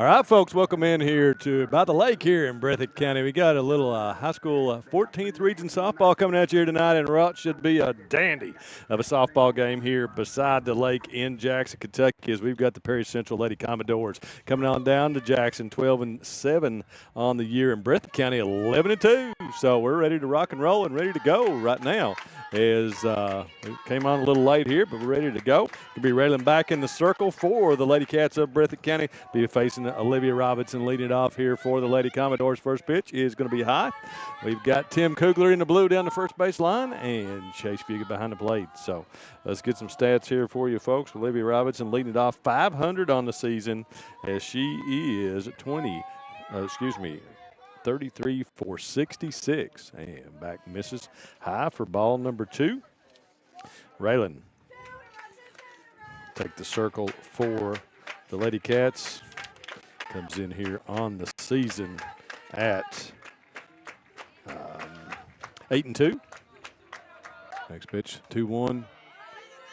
All right, folks, welcome in here to By the Lake here in Breathitt County. We got a little high school 14th region softball coming out here tonight, and what should be a dandy of a softball game here beside the lake in Jackson, Kentucky, as we've got the Perry Central Lady Commodores coming on down to Jackson, 12-7 on the year, in Breathitt County, 11-2. So we're ready to rock and roll and ready to go right now. As we came on a little late here, but we're ready to go. We'll be railing back in the circle for the Ladycats of Breathitt County. Be facing Olivia Robinson leading it off here for the Lady Commodores. First pitch is going to be high. We've got Tim Kugler in the blue down the first base line and Chase Fugit behind the plate. So let's get some stats here for you, folks. Olivia Robinson leading it off 500 on the season as she is 33 for 66. And back misses high for ball number 2. Raylan take the circle for the Lady Cats. Comes in here on the season at 8-2. Next pitch, 2-1.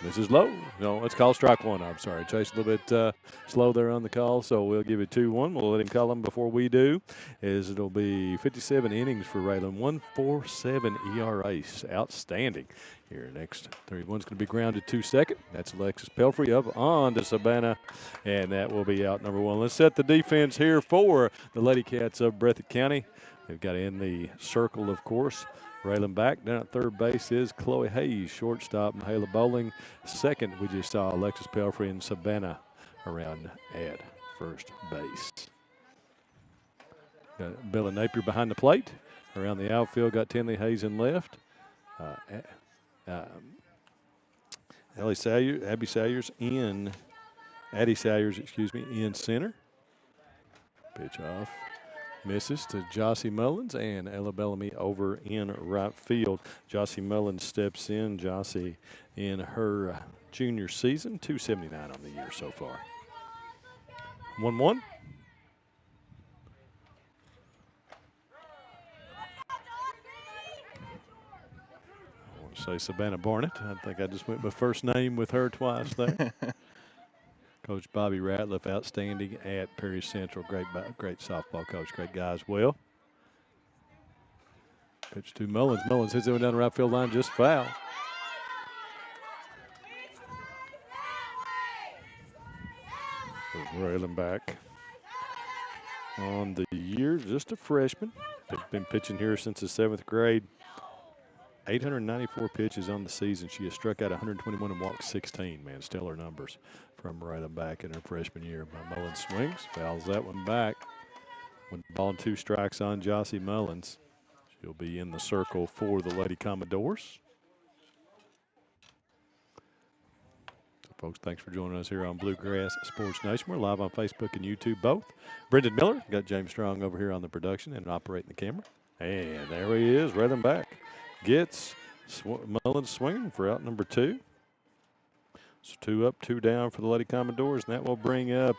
This is low. No, it's called strike one. I'm sorry. Chase a little bit slow there on the call, so we'll give it 2-1. We'll let him call him before we do, as it'll be 57 innings for Raylan. 1.47 ERA. Outstanding. Here, next 3-1's going to be grounded to second. That's Alexis Pelfrey up on to Savannah, and that will be out number 1. Let's set the defense here for the Lady Cats of Breathitt County. They've got in the circle, of course. Raylan back. Down at third base is Chloe Hayes. Shortstop, Mahala Bowling. Second, we just saw Alexis Pelfrey and Savannah around at first base. Got Bella Napier behind the plate. Around the outfield, got Tinley Hayes in left. Addie Salyers in center. Pitch off. Misses to Jossie Mullins and Ella Bellamy over in right field. Jossie Mullins steps in. Jossie in her junior season, 279 on the year so far. 1-1. I want to say Savannah Barnett. I think I just went by first name with her twice there. Coach Bobby Ratliff, outstanding at Perry Central. Great softball coach. Great guy as well. Pitch to Mullins. Mullins hits it down the right field line, just foul. Railing back on the year, just a freshman. They've been pitching here since the 7th grade. 894 pitches on the season. She has struck out 121 and walked 16. Man, stellar numbers from Raylan back in her freshman year. Mullins swings, fouls that one back. 1 ball and 2 strikes on Jossie Mullins. She'll be in the circle for the Lady Commodores. So folks, thanks for joining us here on Bluegrass Sports Nation. We're live on Facebook and YouTube both. Brendan Miller, got James Strong over here on the production and operating the camera. And there he is, Raylan back. Gets Mullins swinging for out number 2. So 2 up, 2 down for the Lady Commodores, and that will bring up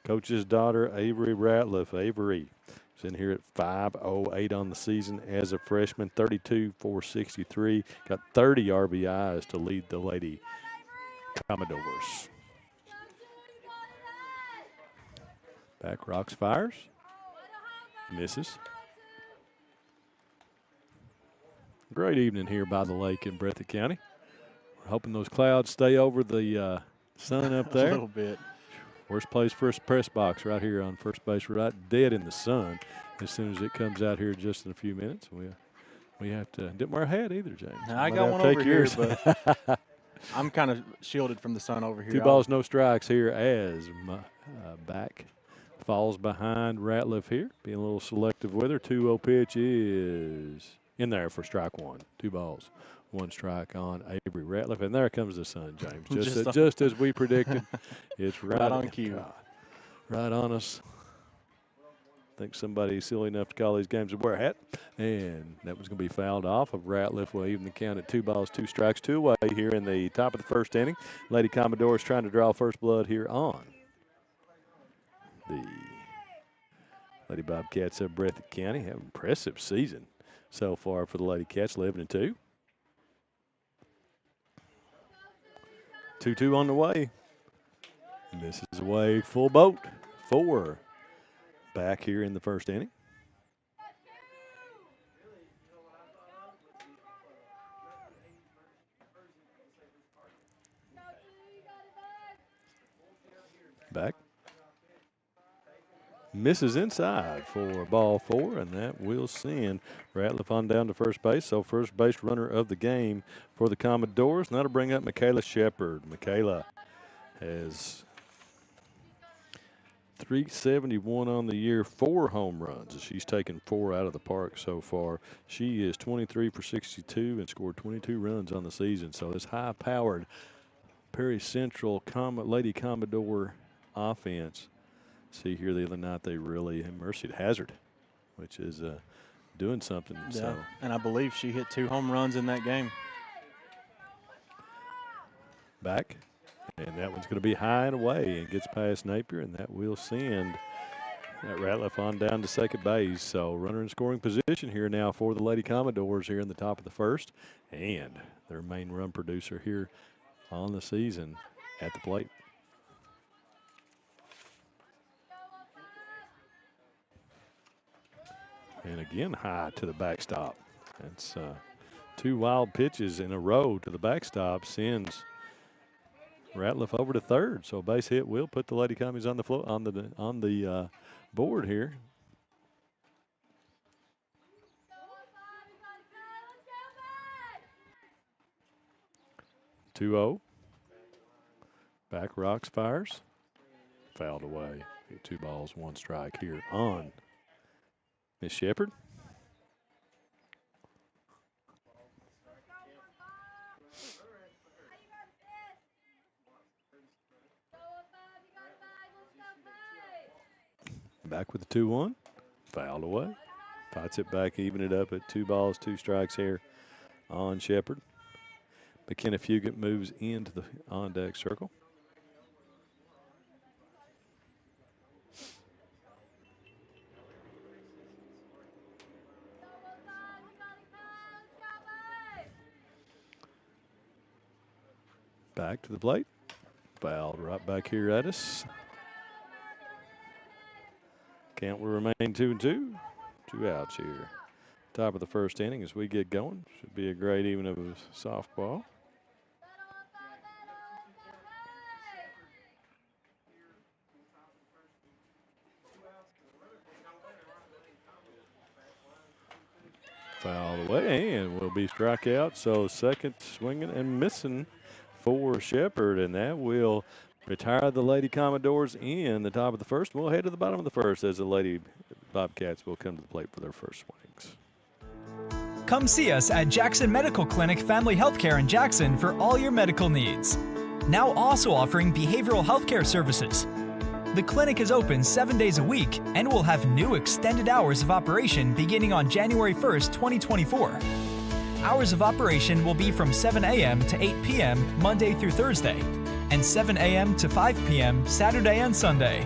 Coach's daughter, Avery Ratliff. Avery is in here at 5.08 on the season as a freshman, 32 for 63. Got 30 RBIs to lead the Lady Commodores. Back rocks, fires, misses. Great evening here by the lake in Breathitt County. We're hoping those clouds stay over the sun up there. A little bit. Worst place for a press box right here on first base, right dead in the sun. As soon as it comes out here just in a few minutes, we have to. Didn't wear a hat either, James. I got one over here, but I'm kind of shielded from the sun over here. 2 balls, no strikes here as back falls behind Ratliff here. Being a little selective with her. 2-0 pitch is in there for strike 1. 2 balls, 1 strike on Avery Ratliff. And there comes the sun, James. Just as we predicted. It's right on cue. Right on us. I think somebody's silly enough to call these games to wear a hat. And that was going to be fouled off of Ratliff. Will even the count at 2 balls, 2 strikes, 2 away here in the top of the first inning. Lady Commodores trying to draw first blood here on the Lady Bobcats of Breathitt County. Have an impressive season so far for the Lady Cats, 11-2. 2-2 on the way. Misses away, full boat for back here in the first inning. Back. Misses inside for ball 4, and that will send Ratliff on down to first base. So first base runner of the game for the Commodores. Now to bring up Michaela Shepard. Michaela has 371 on the year, 4 home runs. She's taken 4 out of the park so far. She is 23 for 62 and scored 22 runs on the season. So this high-powered Perry Central Lady Commodore offense. See here the other night they really mercied Hazard, which is doing something. Yeah, so. And I believe she hit 2 home runs in that game. Back, and that one's going to be high and away and gets past Napier, and that will send that Ratliff on down to second base. So runner in scoring position here now for the Lady Commodores here in the top of the first, and their main run producer here on the season at the plate. And again, high to the backstop. That's 2 wild pitches in a row to the backstop sends Ratliff over to third. So base hit will put the Lady Commies on the floor on the board here. Two-0. Back rocks, fires. Fouled away. 2 balls, 1 strike here on Miss Shepard. Back with the 2-1. Fouled away. Fights it back, even it up at 2 balls, 2 strikes here on Shepard. McKenna Fugit moves into the on-deck circle. Back to the plate. Fouled right back here at us. Count will remain 2-2. 2 outs here. Top of the first inning as we get going. Should be a great evening of softball. Fouled away and will be strikeout. So second swinging and missing for Shepard, and that will retire the Lady Commodores in the top of the first. We'll head to the bottom of the first as the Lady Bobcats will come to the plate for their first swings. Come see us at Jackson Medical Clinic Family Healthcare in Jackson for all your medical needs. Now also offering behavioral healthcare services. The clinic is open 7 days a week and will have new extended hours of operation beginning on January 1st, 2024. Hours of operation will be from 7 a.m. to 8 p.m. Monday through Thursday, and 7 a.m. to 5 p.m. Saturday and Sunday.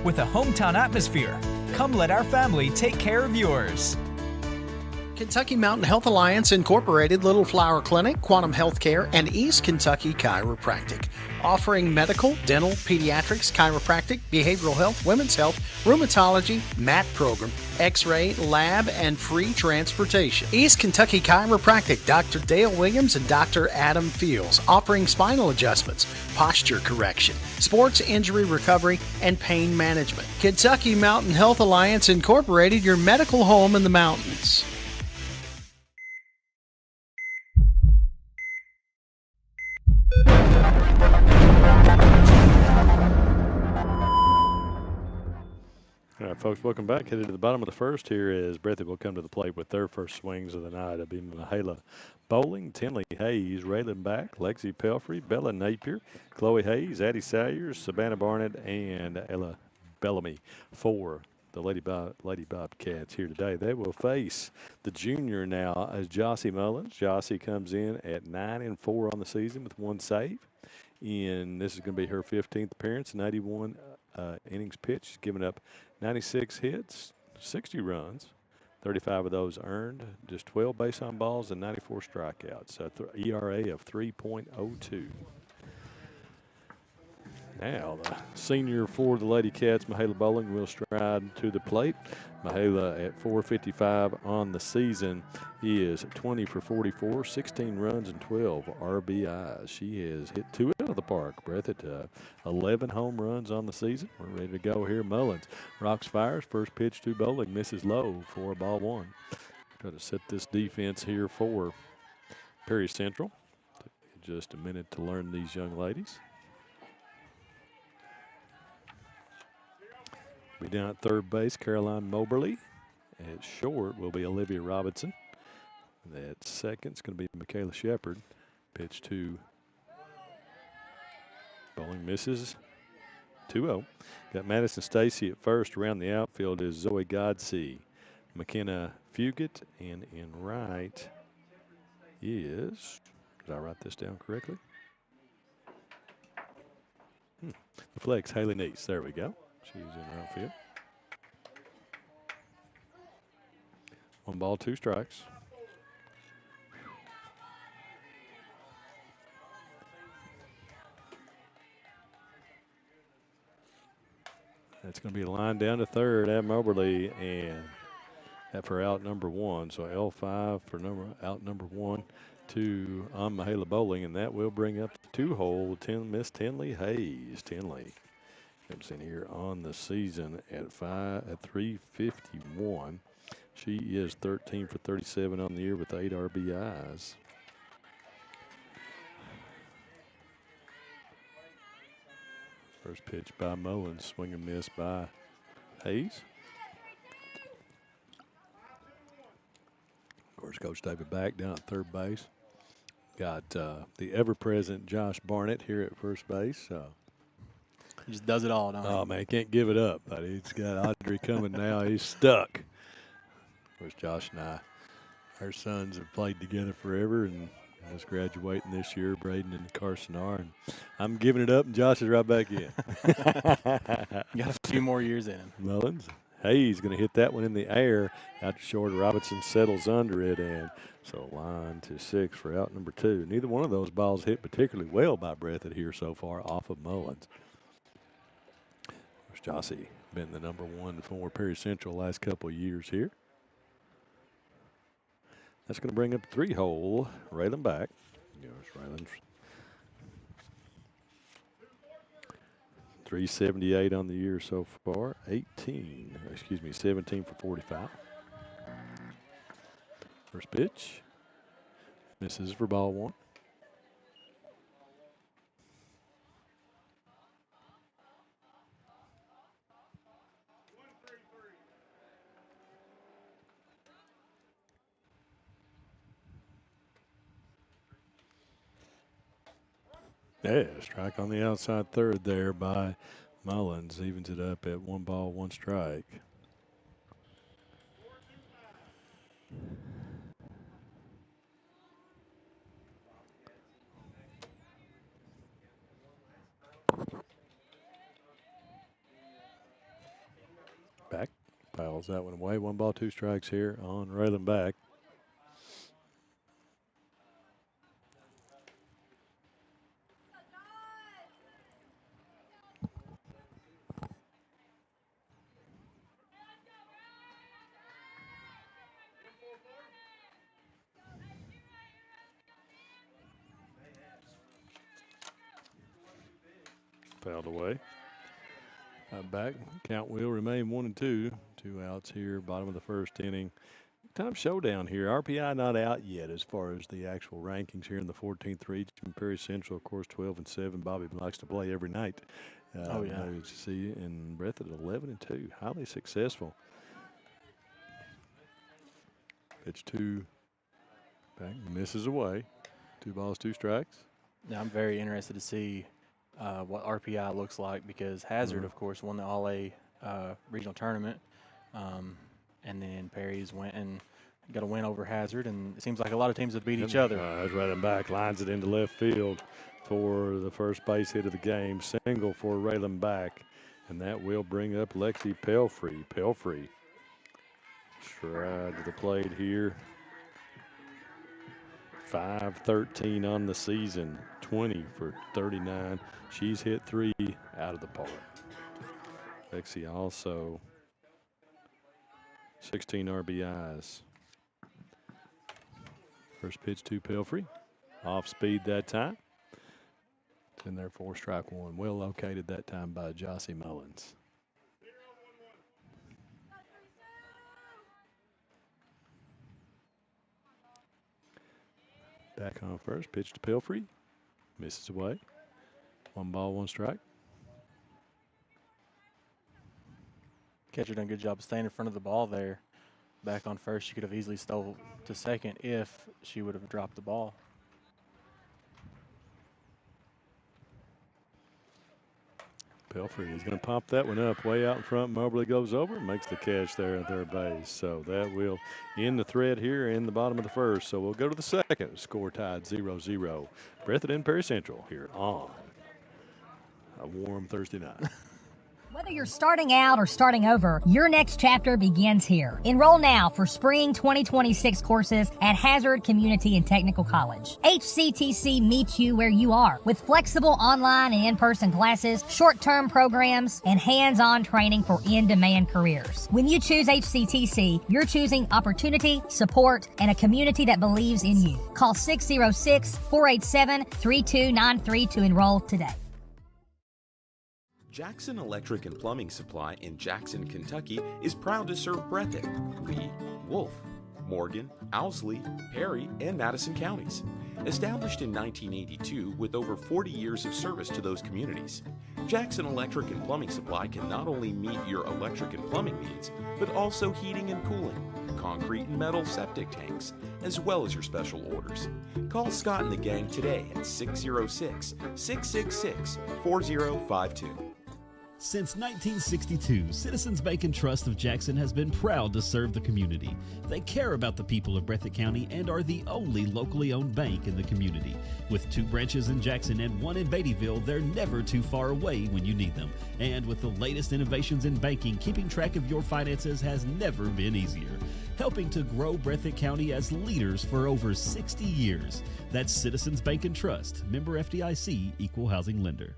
With a hometown atmosphere, come let our family take care of yours. Kentucky Mountain Health Alliance Incorporated, Little Flower Clinic, Quantum Healthcare, and East Kentucky Chiropractic. Offering medical, dental, pediatrics, chiropractic, behavioral health, women's health, rheumatology, MAT program, x-ray, lab, and free transportation. East Kentucky Chiropractic, Dr. Dale Williams and Dr. Adam Fields, offering spinal adjustments, posture correction, sports injury recovery, and pain management. Kentucky Mountain Health Alliance Incorporated, your medical home in the mountains. All right, folks, welcome back. Headed to the bottom of the first here as Breathitt will come to the plate with their first swings of the night. It'll be Mahala Bowling, Tinley Hayes, Raylan Back, Lexi Pelfrey, Bella Napier, Chloe Hayes, Addie Sayers, Savannah Barnett, and Ella Bellamy for the Lady Bobcats here today. They will face the junior now as Jossie Mullins. Jossie comes in at 9-4 on the season with 1 save. And this is going to be her 15th appearance, 91 innings pitched. She's given up 96 hits, 60 runs, 35 of those earned, just 12 base on balls and 94 strikeouts. ERA of 3.02. Now the senior for the Lady Cats, Michaela Bowling, will stride to the plate. Michaela at 455 on the season is 20 for 44, 16 runs and 12 RBIs. She has hit 2 out of the park. Breathitt, 11 home runs on the season. We're ready to go here. Mullins rocks, fires. First pitch to Bowling, misses low for ball one. Try to set this defense here for Perry Central. Just a minute to learn these young ladies. Be down at third base, Caroline Moberly. At short will be Olivia Robinson. At second is going to be Michaela Shepard. Pitch to Bowling, misses 2-0. Got Madison Stacy at first. Around the outfield is Zoe Godsey, McKenna Fugit, and in right is, did I write this down correctly? The flex, Haley Neese. There we go. She's in right field. 1 ball, 2 strikes. That's going to be a line down to third at Moberly, and that for out number 1. So L5 for out number 1 to Michaela Bowling, and that will bring up the 2-hole Miss Tinley Hayes. Tinley comes in here on the season at 351. She is 13 for 37 on the year with 8 RBIs. First pitch by Mullins, swing and miss by Hayes. Of course, Coach David back down at third base. Got the ever-present Josh Barnett here at first base. He just does it all, don't he? Oh, man, he can't give it up. But he's got Audrey coming now. He's stuck. Of course, Josh and I, our sons have played together forever and just graduating this year, Braden and Carson are. And I'm giving it up, and Josh is right back in. Got a few more years in him. Mullins. Hayes going to hit that one in the air. Out to short, Robinson settles under it, and so line to 6 for out number 2. Neither one of those balls hit particularly well by Breathitt here so far off of Mullins. Jossie been the number 1 for Perry Central the last couple of years here. That's going to bring up 3-hole Raylan back. Goes Raylan. 378 on the year so far. 17 for 45. First pitch. Misses for ball 1. Yeah, strike on the outside third there by Mullins. Evens it up at 1 ball, 1 strike. Back, piles that one away. 1 ball, 2 strikes here on Raylan back. Fouled away. Back, count will remain 1 and 2. 2 outs here, bottom of the first inning. Kind of showdown here. RPI not out yet as far as the actual rankings here in the 14th region. Perry Central, of course, 12 and 7. Bobby likes to play every night. Oh, yeah. See, and Breathitt at 11 and 2. Highly successful. Pitch 2. Back, misses away. 2 balls, 2 strikes. Now, I'm very interested to see what RPI looks like because Hazard, of course, won the All-A regional tournament. And then Perry's went and got a win over Hazard, and it seems like a lot of teams have beat each other. That's right and back, lines it into left field for the first base hit of the game. Single for Raylan back, and that will bring up Lexi Pelfrey. Pelfrey stride to the plate here. 5-13 on the season, 20 for 39. She's hit 3 out of the park. Lexi also 16 RBIs. First pitch to Pelfrey. Off speed that time. In there for strike one. Well located that time by Jossie Mullins. Back on first. Pitch to Pelfrey. Misses away. 1 ball, 1 strike. Catcher done a good job of staying in front of the ball there. Back on first, she could have easily stole to second if she would have dropped the ball. Pelfrey is going to pop that one up way out in front. Mobley goes over and makes the catch there at third base. So that will end the thread here in the bottom of the first. So we'll go to the second. Score tied 0-0. Breathitt and Perry Central here on a warm Thursday night. Whether you're starting out or starting over, your next chapter begins here. Enroll now for spring 2026 courses at Hazard Community and Technical College. HCTC meets you where you are with flexible online and in-person classes, short-term programs, and hands-on training for in-demand careers. When you choose HCTC, you're choosing opportunity, support, and a community that believes in you. Call 606-487-3293 to enroll today. Jackson Electric and Plumbing Supply in Jackson, Kentucky is proud to serve Breathitt, Lee, Wolfe, Morgan, Owsley, Perry, and Madison counties. Established in 1982 with over 40 years of service to those communities, Jackson Electric and Plumbing Supply can not only meet your electric and plumbing needs, but also heating and cooling, concrete and metal septic tanks, as well as your special orders. Call Scott and the gang today at 606-666-4052. Since 1962, Citizens Bank and Trust of Jackson has been proud to serve the community. They care about the people of Breathitt County and are the only locally owned bank in the community. With 2 branches in Jackson and 1 in Beattyville, they're never too far away when you need them. And with the latest innovations in banking, keeping track of your finances has never been easier. Helping to grow Breathitt County as leaders for over 60 years. That's Citizens Bank and Trust, member FDIC, equal housing lender.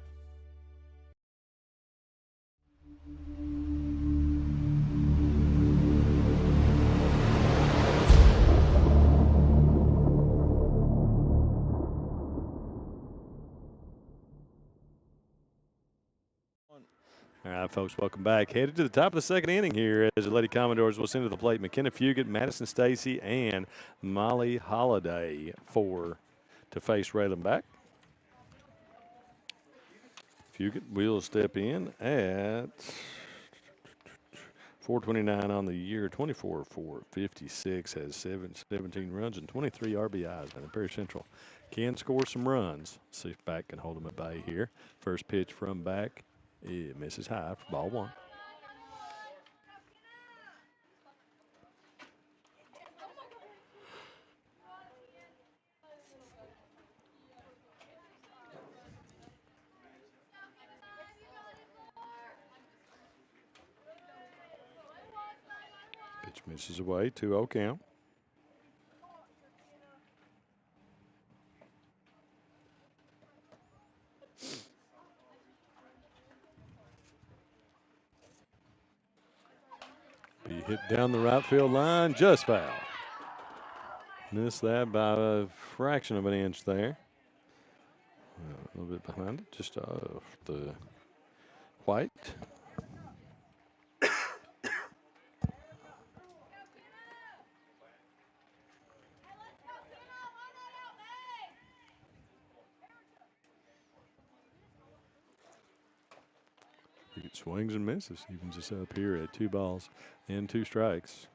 All right, folks, welcome back. Headed to the top of the second inning here as the Lady Commodores will send to the plate McKenna Fugit, Madison Stacy, and Molly Holliday to face Raylan back. Fugit will step in at 429 on the year, 24 for 56, has 17 runs and 23 RBIs. And Perry Central can score some runs. See if back can hold them at bay here. First pitch from back. It misses high for ball 1. Pitch misses away, 2-0 count. Be hit down the right field line, just foul. Missed that by a fraction of an inch there. A little bit behind it, just off the white. It swings and misses. Evens us up here at 2 balls and 2 strikes.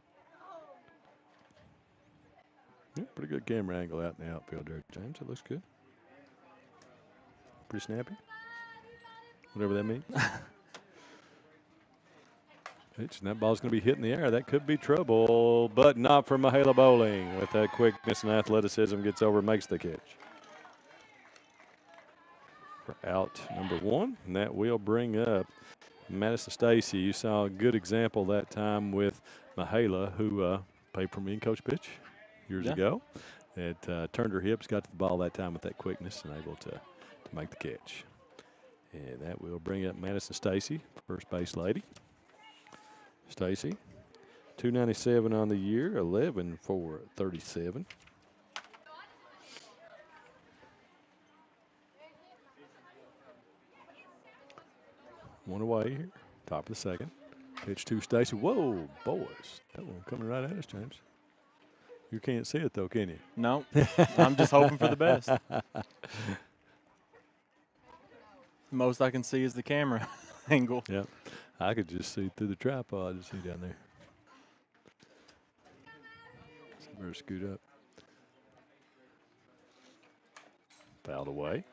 Yeah, pretty good camera angle out in the outfield there, James. It looks good. Pretty snappy. Whatever that means. Pitch, and that ball's going to be hit in the air. That could be trouble, but not for Mahala Bowling. With that quickness and athleticism, gets over, makes the catch. For out number 1, and that will bring up Madison Stacy. You saw a good example that time with Mahala, who played for me and Coach Pitch years ago. that turned her hips, got to the ball that time with that quickness, and able to make the catch. And that will bring up Madison Stacy, first base lady. Stacy, 297 on the year, 11 for 37. One away here, top of the second. Pitch to Stacy. Whoa, boys. That one coming right at us, James. You can't see it, though, can you? No, I'm just hoping for the best. Most I can see is the camera angle. Yep. I could just see through the tripod to see down there. So better scoot up. Fouled away.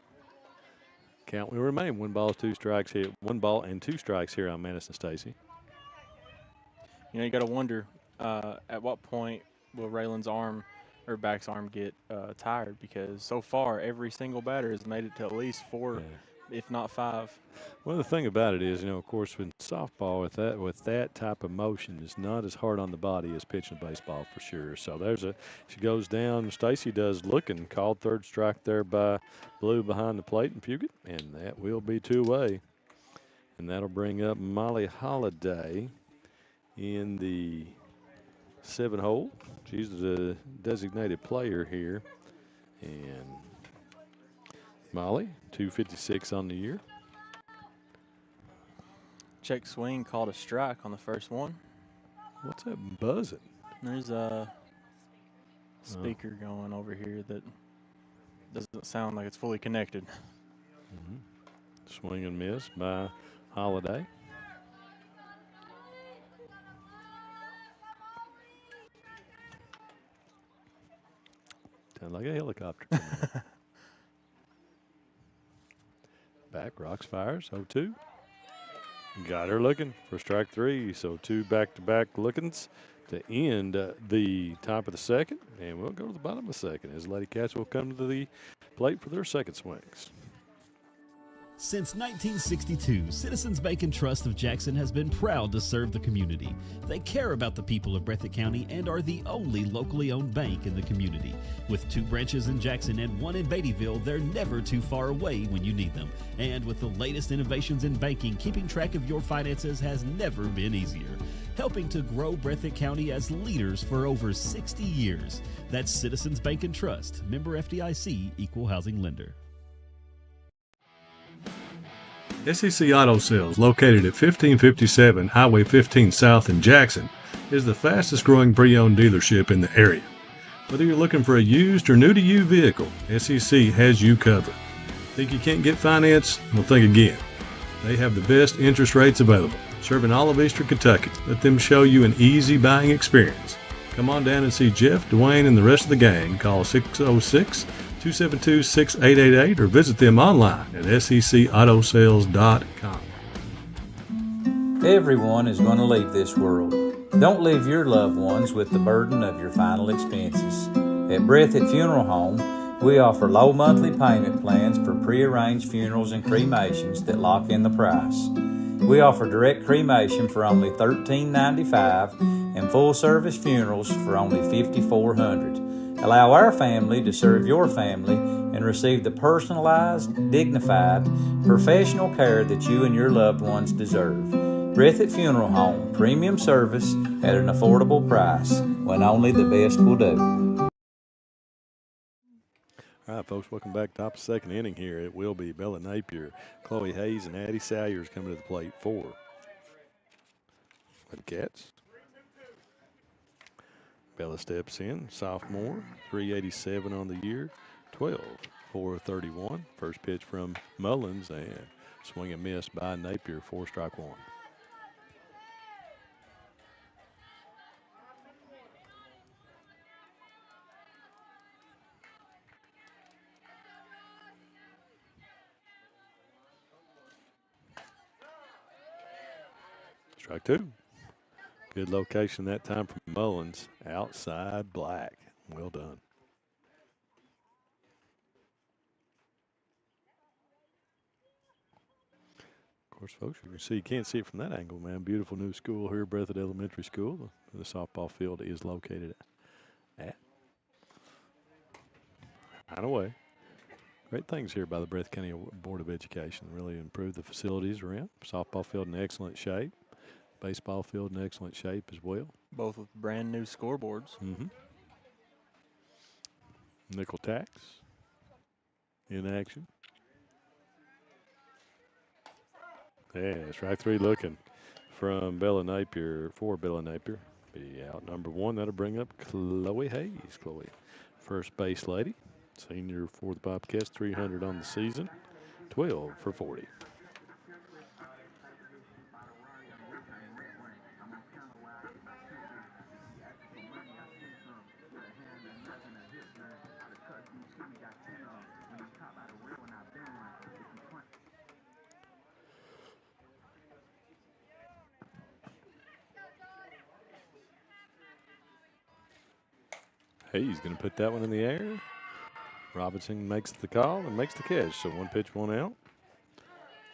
Count will remain. 1 ball, 2 strikes here. 1 ball and 2 strikes here on Madison Stacy. You know, you got to wonder at what point will Raylan's arm or back's arm get tired, because so far every single batter has made it to at least 4, if not 5. Well, the thing about it is, of course, with softball, with that type of motion, it's not as hard on the body as pitching baseball for sure. So she goes down. Stacy does looking, called third strike there by Blue behind the plate and Puget, and that will be 2 away. And that'll bring up Molly Holliday in the 7 hole. She's the designated player here. And Molly, 256 on the year. Check swing called a strike on the first one. What's that buzzing? There's a speaker going over here that doesn't sound like it's fully connected. Swing and miss by Holiday. Sound like a helicopter. Back, rocks, fires, 0-2. Got her looking for strike 3. So 2 back-to-back lookings to end the top of the second. And we'll go to the bottom of the second as Ladycats will come to the plate for their second swings. Since 1962, Citizens Bank and Trust of Jackson has been proud to serve the community. They care about the people of Breathitt County and are the only locally owned bank in the community. With 2 branches in Jackson and 1 in Beattyville, they're never too far away when you need them. And with the latest innovations in banking, keeping track of your finances has never been easier. Helping to grow Breathitt County as leaders for over 60 years. That's Citizens Bank and Trust, member FDIC, equal housing lender. SEC Auto Sales, located at 1557 Highway 15 South in Jackson, is the fastest growing pre-owned dealership in the area. Whether you're looking for a used or new-to-you vehicle, SEC has you covered. Think you can't get finance? Well, think again. They have the best interest rates available, serving all of Eastern Kentucky. Let them show you an easy buying experience. Come on down and see Jeff, Dwayne, and the rest of the gang. Call 606-272-6888 or visit them online at secautosales.com. Everyone is going to leave this world. Don't leave your loved ones with the burden of your final expenses. At Breathitt Funeral Home, we offer low monthly payment plans for prearranged funerals and cremations that lock in the price. We offer direct cremation for only $13.95 and full-service funerals for only $5,400. Allow our family to serve your family and receive the personalized, dignified, professional care that you and your loved ones deserve. Breathitt Funeral Home, premium service at an affordable price, when only the best will do. All right, folks, welcome back. Top of the second inning here. It will be Bella Napier, Chloe Hayes, and Addie Salyers coming to the plate for the Cats. Bella steps in, sophomore, 387 on the year, 12 for 31. First pitch from Mullins, and swing and miss by Napier, 4-strike 1. Strike 2. Good location that time from Mullins. Outside black. Well done. Of course, folks, you can see, you can't see it from that angle, man. Beautiful new school here, Breathitt Elementary School. The softball field is located at. 9 away. Great things here by the Breathitt County Board of Education. Really improved the facilities around. Softball field in excellent shape. Baseball field in excellent shape as well. Both with brand new scoreboards. Nickel tacks in action. Yeah, strike 3 looking from Bella Napier, for Bella Napier. Be out number 1. That'll bring up Chloe Hayes. Chloe, first base lady, senior for the Bobcats, 300 on the season, 12 for 40. Hayes going to put that one in the air. Robinson makes the call and makes the catch. So 1 pitch, 1 out.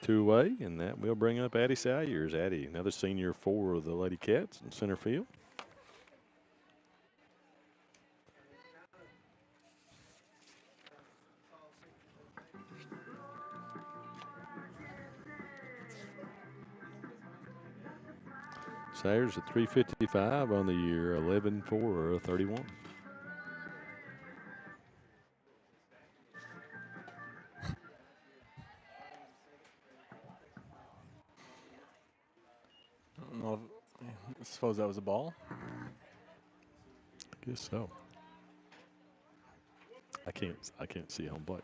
2 away, and that will bring up Addie Salyers. Addie, another senior for the Ladycats in center field. Sayers at 355 on the year, 11 for 31. I don't know I suppose that was a ball. I guess so. I can't see home plate.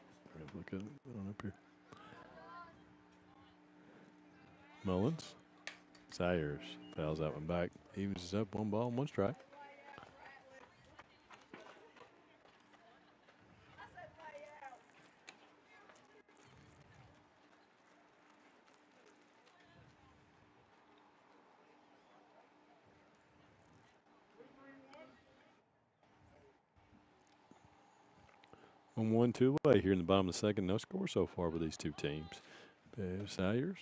Look at it on up here. Mullins. Sayers fouls that one back. Evens up 1 ball, 1 strike. On 1-2 away here in the bottom of the second. No score so far with these two teams. Sayers.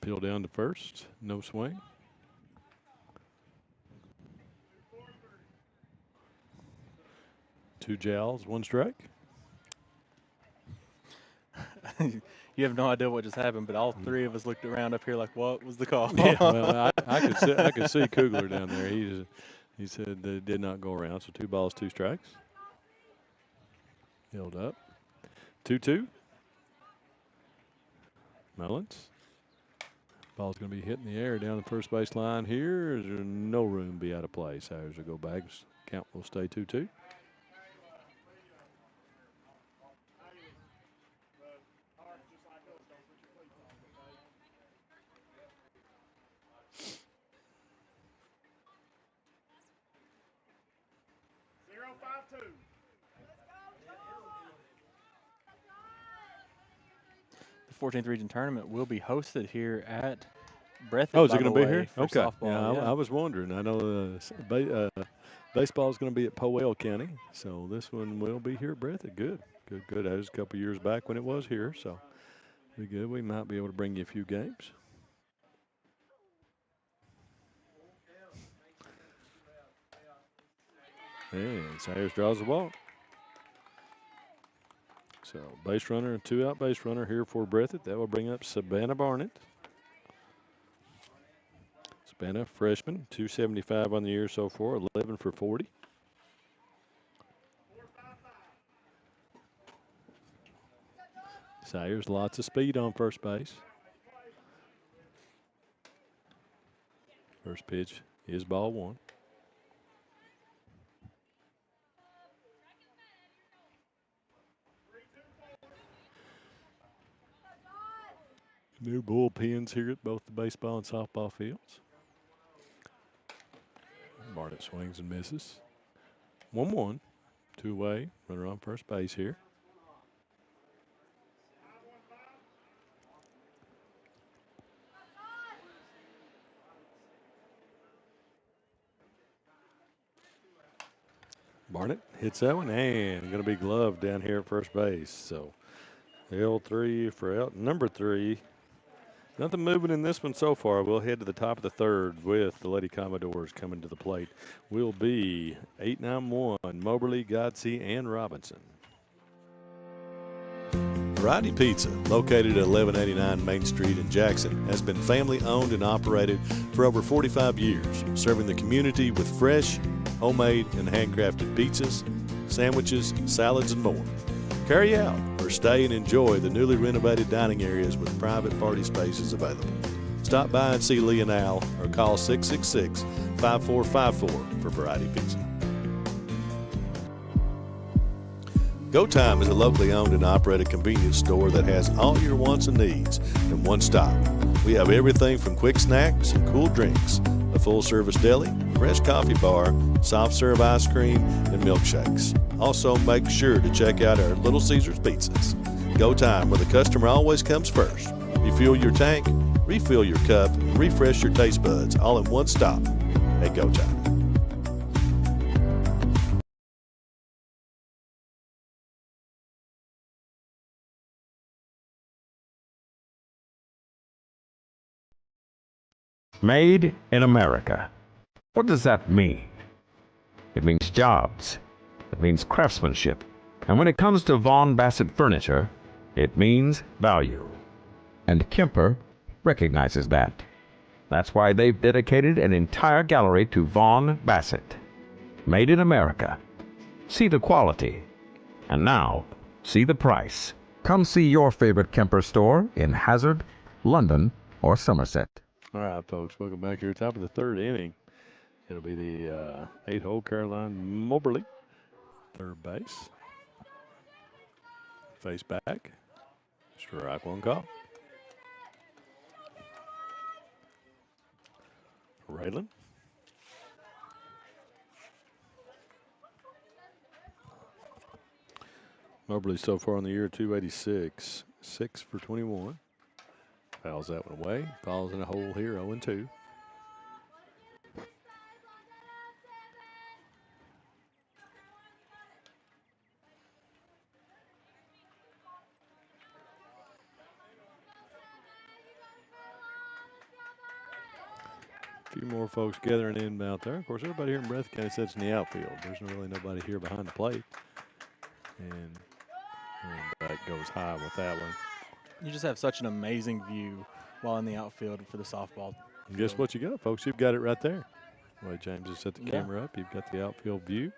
Peel down to first. No swing. Two jowls, 1 strike. You have no idea what just happened, but all 3 of us looked around up here like, what was the call? Yeah, well, I could see Kugler down there. He said that it did not go around. So 2 balls, 2 strikes. Held up. 2-2. Mullins. Ball's going to be hitting the air down the first base line here. There's no room to be out of play. Sayers will go back. Count will stay 2-2. The 14th region tournament will be hosted here at Breathitt. Oh, is it by going the to be way, here? for Okay. softball, I was wondering. I know baseball is going to be at Powell County, so this one will be here at Breathitt. Good. That was a couple years back when it was here, so be good. We might be able to bring you a few games. And Sayers draws the walk. So base runner, 2-out base runner here for Breathitt. That will bring up Savannah Barnett. Savannah, freshman, 275 on the year so far, 11 for 40. Sayers, lots of speed on first base. First pitch is ball 1. New bullpens here at both the baseball and softball fields. Barnett swings and misses. 1-1, 2 away, runner on first base here. Barnett hits that one and going to be gloved down here at first base. So L3 for out number 3 Nothing moving in this one so far. We'll head to the top of the third with the Lady Commodores coming to the plate. Will be 8-9-1, Moberly, Godsey, and Robinson. Variety Pizza, located at 1189 Main Street in Jackson, has been family owned and operated for over 45 years, serving the community with fresh, homemade, and handcrafted pizzas, sandwiches, salads, and more. Carry out or stay and enjoy the newly renovated dining areas with private party spaces available. Stop by and see Lee and Al or call 666-5454 for Variety Pizza. Go Time is a locally owned and operated convenience store that has all your wants and needs in one stop. We have everything from quick snacks and cool drinks, a full-service deli, fresh coffee bar, soft-serve ice cream, and milkshakes. Also, make sure to check out our Little Caesars pizzas. Go Time, where the customer always comes first. Refuel your tank, refill your cup, and refresh your taste buds all in one stop at Go Time. Made in America. What does that mean? It means jobs. It means craftsmanship. And when it comes to Vaughan Bassett furniture, it means value. And Kemper recognizes that. That's why they've dedicated an entire gallery to Vaughan Bassett. Made in America. See the quality. And now, see the price. Come see your favorite Kemper store in Hazard, London, or Somerset. All right, folks, welcome back here. Top of the third inning. It'll be the 8-hole Caroline Moberly, third base. Face back. Strike one call. Raylan. Moberly so far on the year 286, 6 for 21. Fouls that one away. Falls in a hole here, 0-2. A few more folks gathering in out there. Of course, everybody here in Breathitt County sits in the outfield. There's really nobody here behind the plate. And that goes high with that one. You just have such an amazing view while in the outfield for the softball. And guess what you got, folks? You've got it right there. Well, James has set the camera up. You've got the outfield view.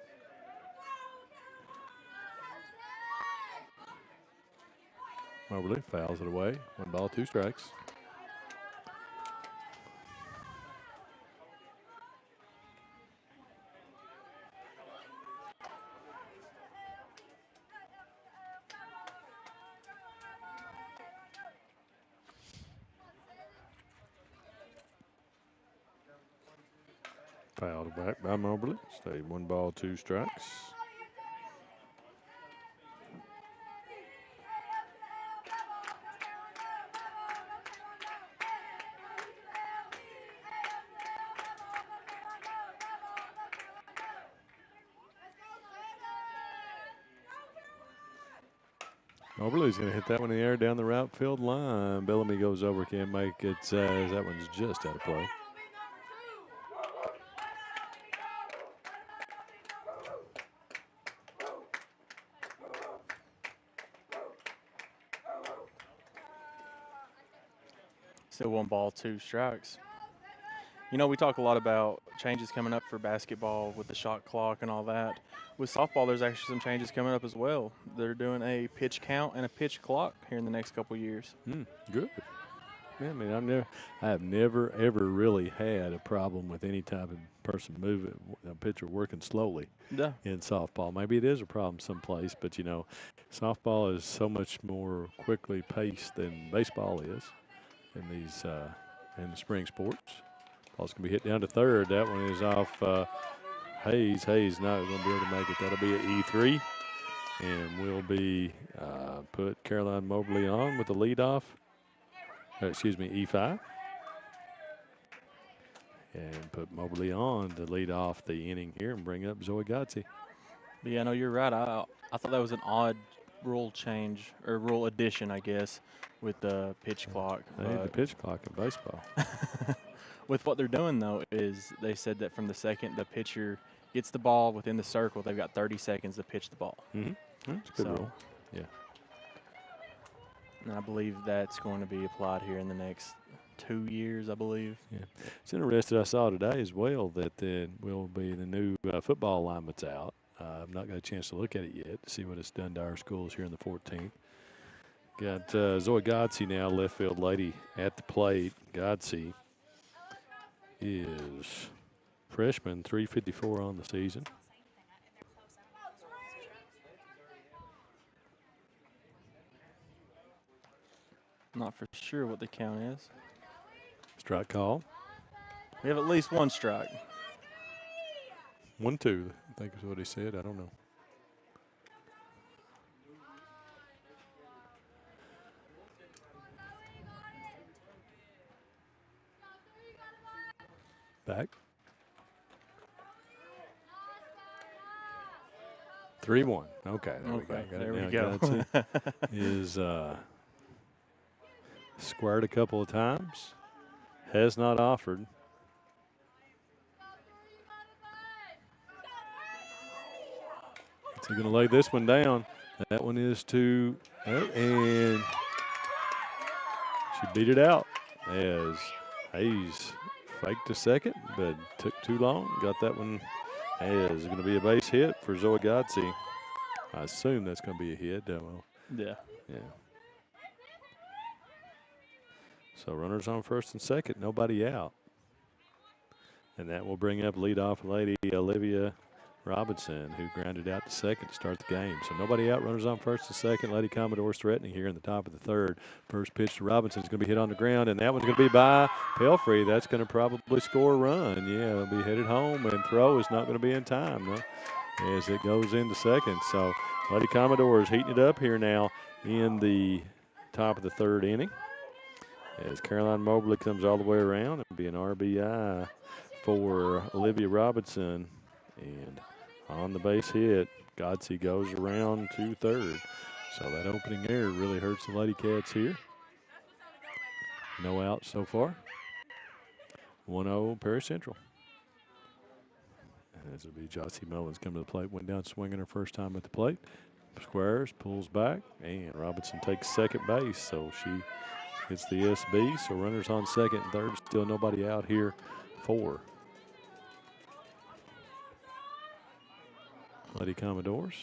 Moberly fouls it away. 1 ball, 2 strikes. Fouled back by Moberly. Stayed 1 ball, 2 strikes. Moberly's going to hit that one in the air down the right field line. Bellamy goes over, can't make it. That one's just out of play. Still 1 ball, 2 strikes. You know, we talk a lot about changes coming up for basketball with the shot clock and all that. With softball, there's actually some changes coming up as well. They're doing a pitch count and a pitch clock here in the next couple years. Good. Yeah, I mean, I have never ever really had a problem with any type of person moving, a pitcher working slowly in softball. Maybe it is a problem someplace, but you know, softball is so much more quickly paced than baseball is in these in the spring sports. Ball's going to be hit down to third. That one is off Hayes. Hayes not going to be able to make it. That'll be an E3. And we'll be put Caroline Moberly on with the leadoff. E5. And put Moberly on to lead off the inning here and bring up Zoe Godsey. But yeah, no, you're right. I thought that was an odd rule change or rule addition, I guess, with the pitch clock. They need the pitch clock in baseball. With what they're doing, though, is they said that from the second the pitcher gets the ball within the circle, they've got 30 seconds to pitch the ball. Mm-hmm. That's a good rule. Yeah. And I believe that's going to be applied here in the next 2 years, I believe. Yeah. It's interesting. I saw today as well that will be the new football alignments out. I've not got a chance to look at it yet to see what it's done to our schools here in the 14th. Got Zoe Godsey now, left field lady at the plate. Godsey is freshman, 354 on the season. Not for sure what the count is. Strike call. We have at least one strike. 1-2, I think is what he said. I don't know. Back. 3-1. Okay, there we go. Got there it we now. go. Is squared a couple of times. Has not offered. So going to lay this one down. That one is to, and she beat it out as Hayes faked a second, but took too long. Got that one as going to be a base hit for Zoe Godsey. I assume that's going to be a hit. Well, yeah. Yeah. So runners on first and second, nobody out. And that will bring up leadoff lady Olivia Robinson, who grounded out to second to start the game. So nobody out, runners on first and second. Lady Commodores threatening here in the top of the third. First pitch to Robinson is going to be hit on the ground, and that one's going to be by Pelfrey. That's going to probably score a run. Yeah, it'll be headed home, and throw is not going to be in time, though, as it goes into second. So Lady Commodores heating it up here now in the top of the third inning. As Caroline Mobley comes all the way around, it'll be an RBI for Olivia Robinson. And on the base hit, Godsey goes around to third. So that opening error really hurts the Ladycats here. No outs so far. 1-0 Perry Central. And as it'll be Jossie Mullins coming to the plate. Went down swinging her first time at the plate. Squares, pulls back, and Robinson takes second base. So she hits the SB. So runners on second and third. Still nobody out here for Lady Commodores.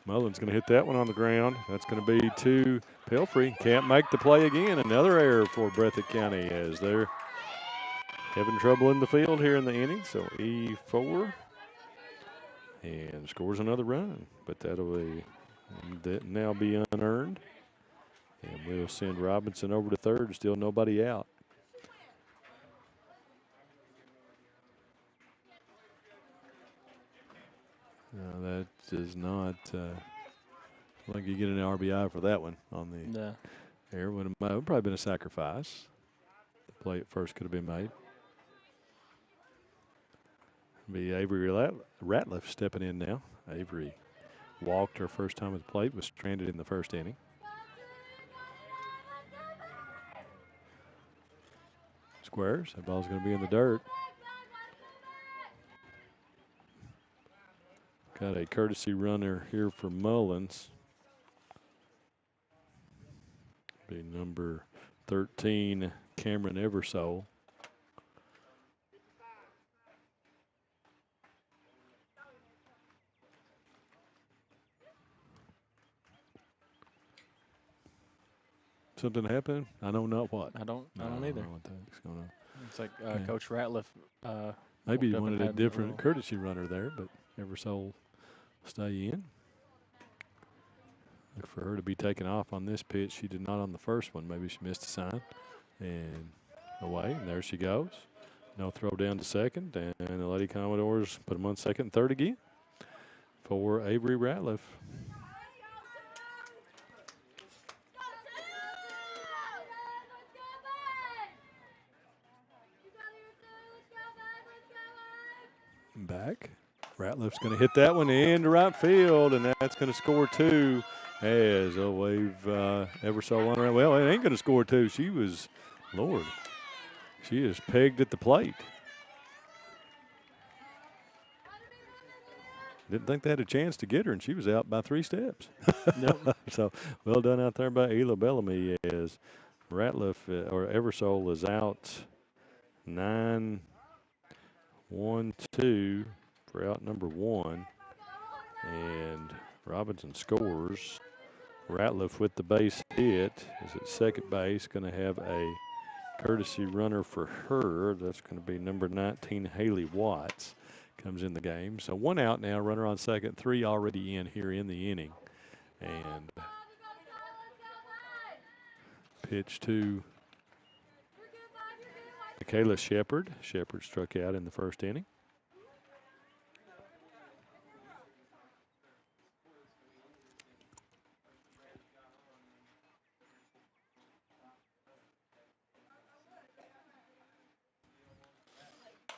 Mullins going to hit that one on the ground. That's going to be to Pelfrey. Can't make the play again. Another error for Breathitt County as they're having trouble in the field here in the inning. So E4 and scores another run, but that'll now be unearned. And we'll send Robinson over to third. Still nobody out. No, that does not. I think you get an RBI for that one on the air. Would have probably been a sacrifice. The play at first could have been made. Be Avery Ratliff stepping in now. Avery walked her first time at the plate, was stranded in the first inning. Squares. That ball's going to be in the dirt. Got a courtesy runner here for Mullins. Be number 13, Cameron Eversole. Something happened? I know not what. I don't either. I don't know what that's going on. It's like Coach Ratliff. Maybe you wanted a different courtesy runner there, but Eversole stay in. Look for her to be taken off on this pitch. She did not on the first one. Maybe she missed a sign. And away, and there she goes. No throw down to second, and the Lady Commodores put them on second and third again for Avery Ratliff. back. Ratliff's going to hit that one into right field, and that's going to score 2 as a wave ever so long around. Well, it ain't going to score 2. She was, Lord, she is pegged at the plate. Didn't think they had a chance to get her, and she was out by 3 steps. Nope. So well done out there by Ela Bellamy as Ratliff or Eversole is out 9-1-2 for out number 1. And Robinson scores. Ratliff with the base hit is at second base. Going to have a courtesy runner for her. That's going to be number 19, Haley Watts. Comes in the game. So 1 out now, runner on second, 3 already in here in the inning. And pitch to Michaela Shepard. Shepard struck out in the first inning.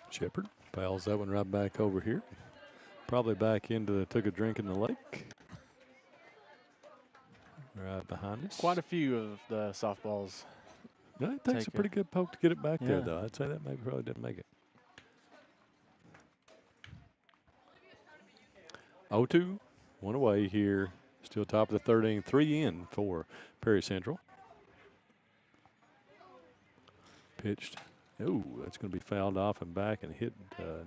Shepard fouls that one right back over here. Probably back into took a drink in the lake. Right behind us. Quite a few of the softballs. No, it takes a pretty good poke to get it back there, though. I'd say that maybe probably didn't make it. 0-2, 1 away here. Still top of the third inning, 3 in for Perry Central. Pitched. Oh, that's going to be fouled off and back and hit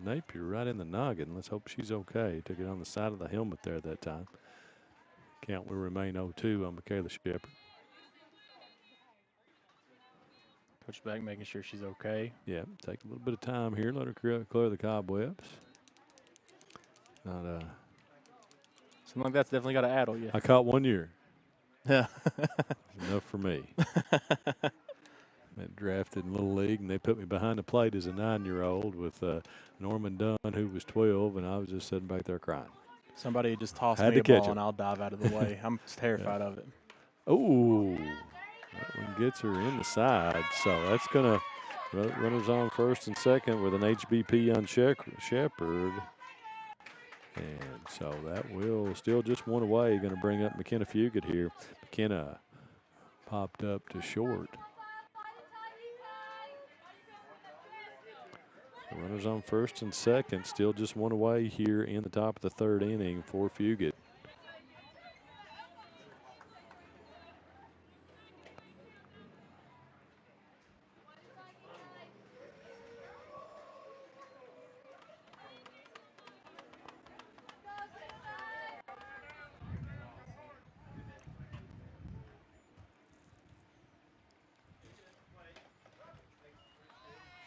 Napier right in the noggin. Let's hope she's okay. Took it on the side of the helmet there that time. Count will remain 0-2 on Michaela Shepard. Coach back making sure she's okay. Yeah, take a little bit of time here. Let her clear the cobwebs. Not something like that's definitely got to addle you. I caught 1 year. Yeah. Enough for me. Been drafted in Little League, and they put me behind the plate as a 9-year-old with Norman Dunn, who was 12, and I was just sitting back there crying. Somebody just tossed Had me to a catch ball, it. and I'll dive out of the way. I'm terrified of it. Oh, that one gets her in the side, so that's going to runners on first and second with an HBP on Shepard. And so that will still just 1 away. Going to bring up McKenna Fugit here. McKenna popped up to short. The runners on first and second, still just 1 away here in the top of the third inning for Fugit.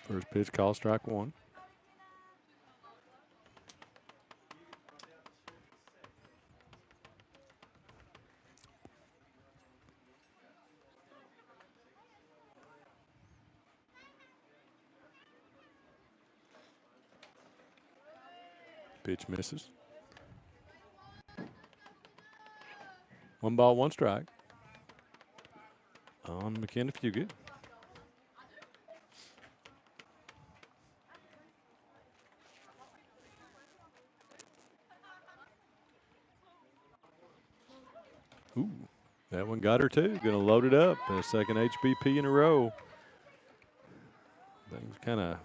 First pitch, call strike 1. Pitch misses. 1 ball, 1 strike on McKenna Fugit. Ooh, that one got her too. Going to load it up. A second HBP in a row. Things kind of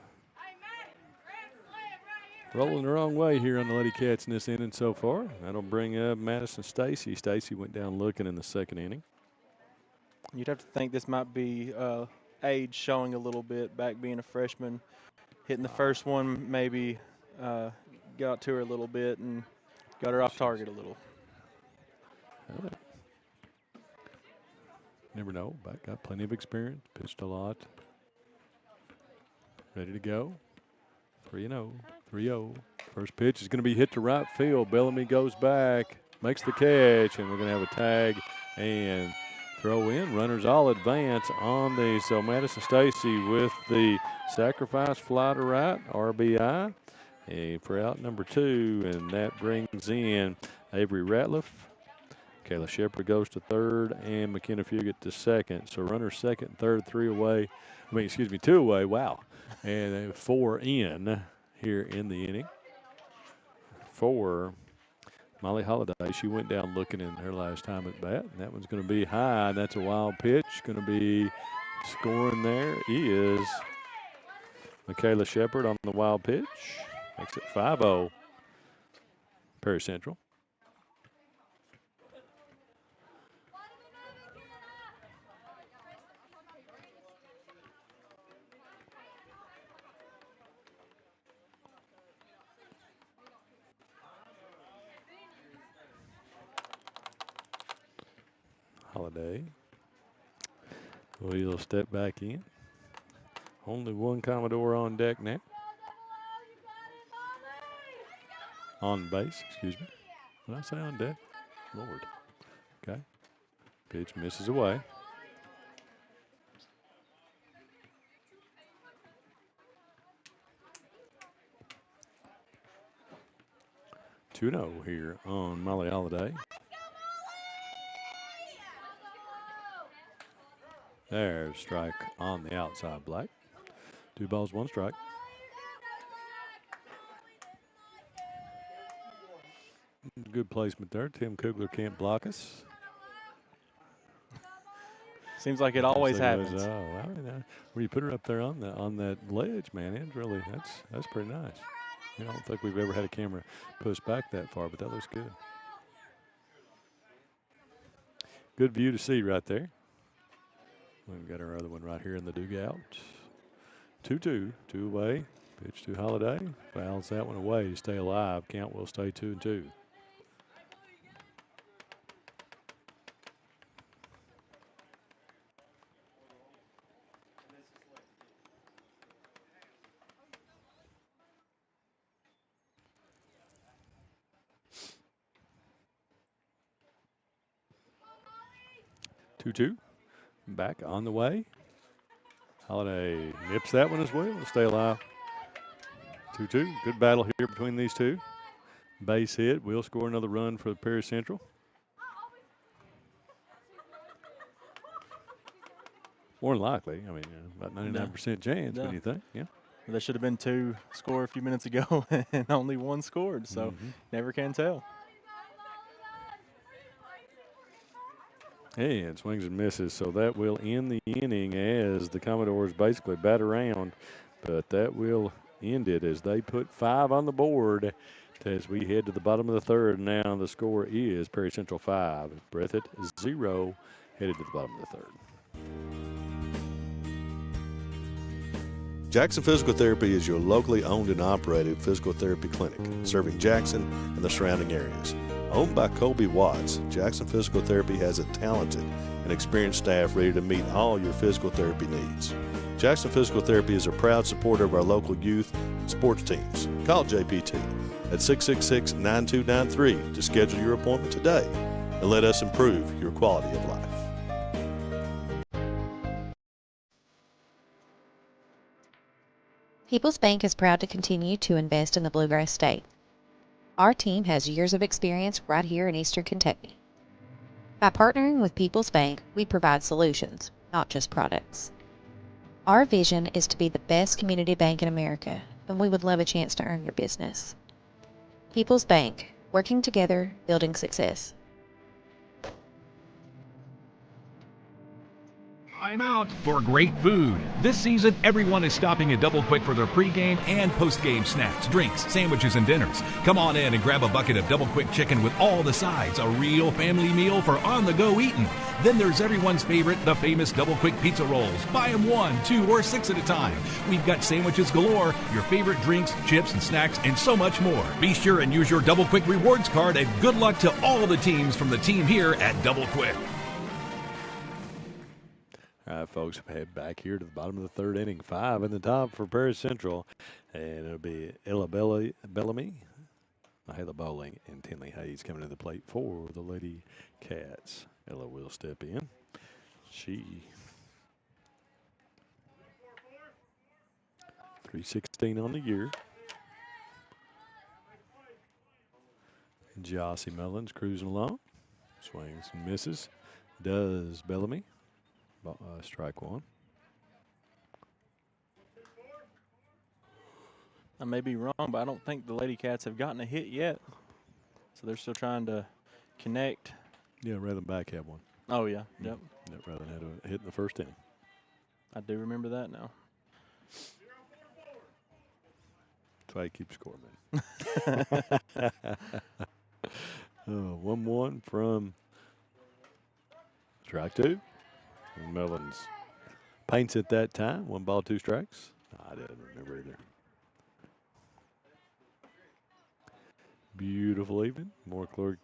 rolling the wrong way here on the Ladycats in this inning so far. That'll bring up Madison Stacy. Stacy went down looking in the second inning. You'd have to think this might be age showing a little bit, back being a freshman. Hitting the first one maybe got to her a little bit and got her off target a little. Never know. Back got plenty of experience. Pitched a lot. Ready to go. 3-0. 3-0. First pitch is going to be hit to right field. Bellamy goes back, makes the catch, and we're going to have a tag and throw in. Runners all advance on the, so Madison Stacy with the sacrifice fly to right, RBI, and for out number 2, and that brings in Avery Ratliff. Kayla Shepard goes to third, and McKenna Fugit to second. So runners second, third, 3 away. 2 away. Wow. And 4 in here in the inning. for Molly Holliday. She went down looking in her last time at bat, and that one's going to be high. That's a wild pitch. Going to be scoring there is Michaela Shepard on the wild pitch. Makes it 5-0. Perry Central. Holiday. We'll step back in. Only one Commodore on deck now. On base, excuse me. Did I say on deck? Lord. Okay. Pitch misses away. Two-0 here on Molly Holiday. There's strike on the outside black. 2 balls, 1 strike. Good placement there. Tim Kugler can't block us. Seems like it always happens. Where you put her up there on that ledge, man, it's really that's pretty nice. I don't think we've ever had a camera push back that far, but that looks good. Good view to see right there. We've got our other one right here in the dugout. 2-2, 2 away. Pitch to Holiday. Fouls that one away to stay alive. Count will stay 2-2. Two. Back on the way. Holiday nips that one as well to stay alive. 2-2. Good battle here between these two. Base hit. We'll score another run for Perry Central. More than likely. I mean, about 99% chance. What do you think? Yeah. There should have been 2 score a few minutes ago and only 1 scored, so never can tell. And swings and misses, so that will end the inning as the Commodores basically bat around. But that will end it as they put 5 on the board as we head to the bottom of the third. Now the score is Perry Central 5, Breathitt 0, headed to the bottom of the third. Jackson Physical Therapy is your locally owned and operated physical therapy clinic, serving Jackson and the surrounding areas. Owned by Colby Watts, Jackson Physical Therapy has a talented and experienced staff ready to meet all your physical therapy needs. Jackson Physical Therapy is a proud supporter of our local youth and sports teams. Call JPT at 666-9293 to schedule your appointment today and let us improve your quality of life. People's Bank is proud to continue to invest in the Bluegrass State. Our team has years of experience right here in Eastern Kentucky. By partnering with People's Bank, we provide solutions, not just products. Our vision is to be the best community bank in America, and we would love a chance to earn your business. People's Bank, working together, building success. I'm out for great food. This season, everyone is stopping at Double Quick for their pregame and postgame snacks, drinks, sandwiches, and dinners. Come on in and grab a bucket of Double Quick chicken with all the sides, a real family meal for on-the-go eating. Then there's everyone's favorite, the famous Double Quick pizza rolls. Buy them 1, 2, or 6 at a time. We've got sandwiches galore, your favorite drinks, chips, and snacks, and so much more. Be sure and use your Double Quick rewards card, and good luck to all the teams from the team here at Double Quick. All right, folks, head back here to the bottom of the third inning. 5 in the top for Perry Central. And it'll be Ella Bellamy, Mahala Bowling, and Tinley Hayes coming to the plate for the Lady Cats. Ella will step in. She 316 on the year. Jossie Mullins cruising along. Swings and misses. Does Bellamy. Strike 1. I may be wrong, but I don't think the Ladycats have gotten a hit yet. So they're still trying to connect. Yeah, rather than back have one. Oh, yeah. Yep. Rather than have a hit in the first inning. I do remember that now. That's why he keeps scoring, man. 1-1 from strike two. And Mellons paints at that time. 1 ball, 2 strikes. I didn't remember either. Beautiful evening. More cloud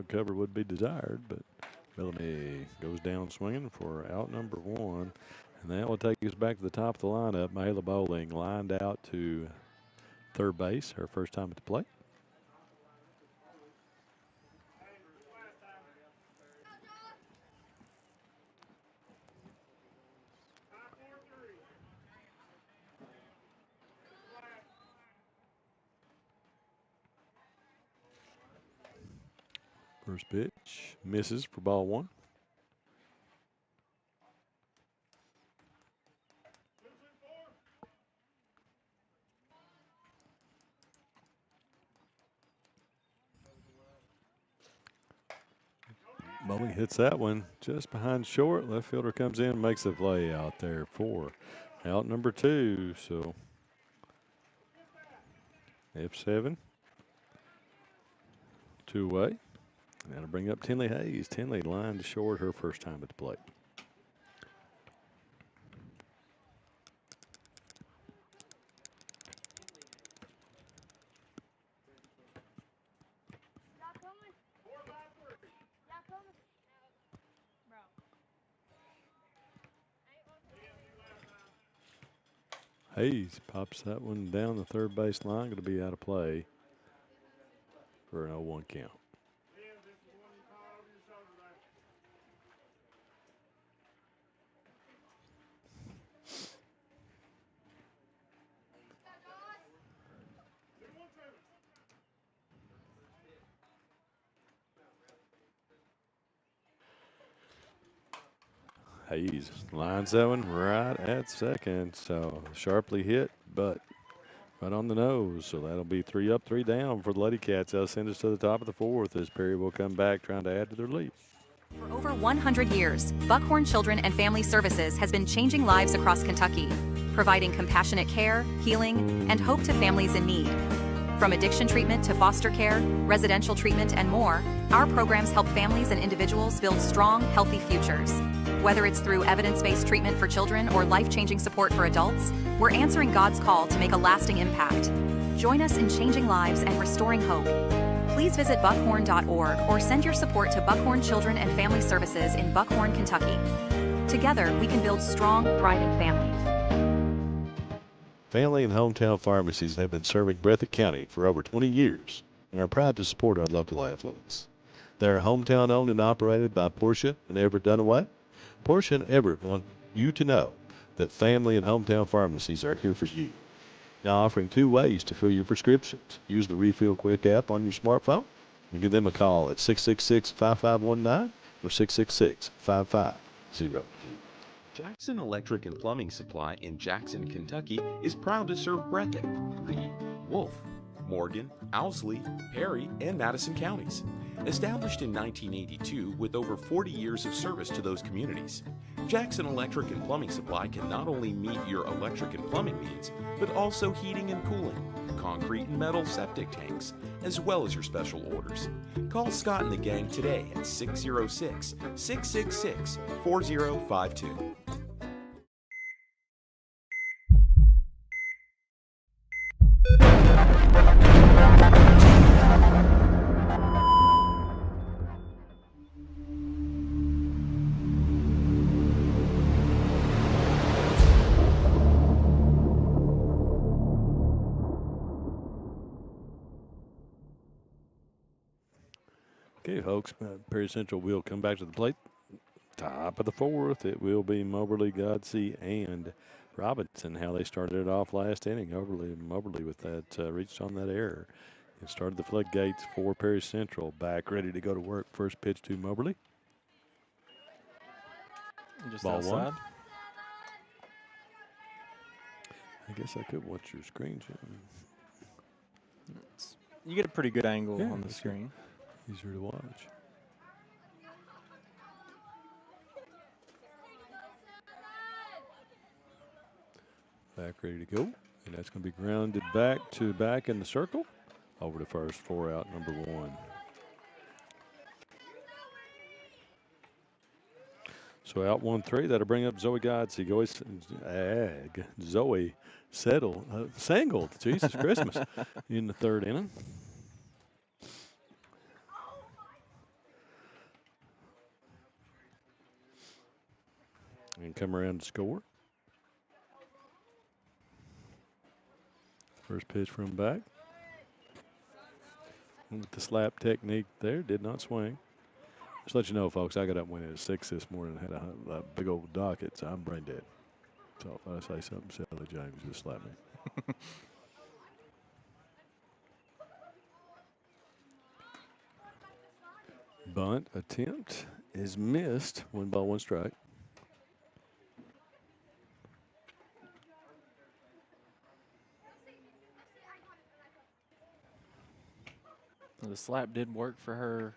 cover would be desired, but Bellamy goes down swinging for out number 1. And that will take us back to the top of the lineup. Mahela Bowling lined out to third base, her first time at the plate. First pitch misses for ball 1. Bowling hits that one just behind short. Left fielder comes in, makes a play out there for out number 2. So F7, 2 away. That'll bring up Tinley Hayes. Tinley lined short her first time at the plate. Hayes pops that one down the third base line. Going to be out of play for an 0-1 count. Hayes lines that one right at second. So sharply hit, but right on the nose. So that'll be 3 up, 3 down for the Ladycats. They'll send us to the top of the 4th as Perry will come back trying to add to their lead. For over 100 years, Buckhorn Children and Family Services has been changing lives across Kentucky, providing compassionate care, healing, and hope to families in need. From addiction treatment to foster care, residential treatment, and more, our programs help families and individuals build strong, healthy futures. Whether it's through evidence-based treatment for children or life-changing support for adults, we're answering God's call to make a lasting impact. Join us in changing lives and restoring hope. Please visit buckhorn.org or send your support to Buckhorn Children and Family Services in Buckhorn, Kentucky. Together, we can build strong, thriving families. Family and hometown pharmacies have been serving Breathitt County for over 20 years and are proud to support our local athletes. They are hometown owned and operated by Portia and Everett Dunaway. Portia and Everett want you to know that family and hometown pharmacies are here for you. Now offering 2 ways to fill your prescriptions. Use the Refill Quick app on your smartphone and give them a call at 666-5519 or 666-5502. Jackson Electric and Plumbing Supply in Jackson, Kentucky is proud to serve Breathitt, Lee, Wolf, Morgan, Owsley, Perry, and Madison counties. Established in 1982 with over 40 years of service to those communities, Jackson Electric and Plumbing Supply can not only meet your electric and plumbing needs, but also heating and cooling, concrete and metal septic tanks, as well as your special orders. Call Scott and the gang today at 606-666-4052. Okay, folks, Perry Central will come back to the plate. Top of the 4th, it will be Moberly, Godsey, and Robinson. How they started it off last inning. Moberly with that reached on that error. It started the floodgates for Perry Central. Back ready to go to work. First pitch to Moberly. Just Ball outside. 1. I guess I could watch your screen, Jim. You get a pretty good angle Yeah, on the it's screen. easier to watch. Back ready to go. And that's going to be grounded back in the circle. Over to first, 4 out, number 1. So out 1-3, that'll bring up Zoe Godsey. Zoe Single, Jesus Christmas, in the 3rd inning. And come around to score. First pitch from back. With the slap technique there, did not swing. Just let you know, folks, I got up winning at 6 this morning and had a big old docket, so I'm brain dead. So if I say something silly, James, just slap me. Bunt attempt is missed. 1 ball, 1 strike. The slap did work for her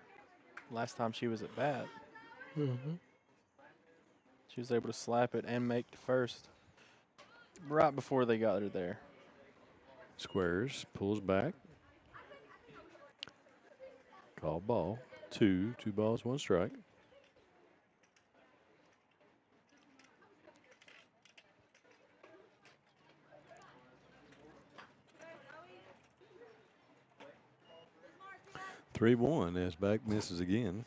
last time she was at bat. She was able to slap it and make the first right before they got her there. Squares, pulls back. Call ball. 2 balls, 1 strike. Three one as back misses again.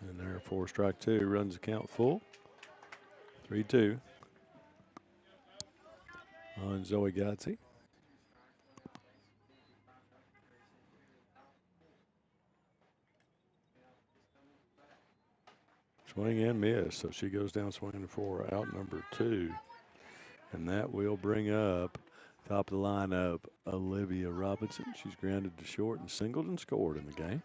And there, 4 strike 2 runs the count full. 3-2 on Zoe Godsey. Swing and miss, so she goes down swinging for out number 2. And that will bring up top of the lineup Olivia Robinson. She's grounded to short and singled and scored in the game.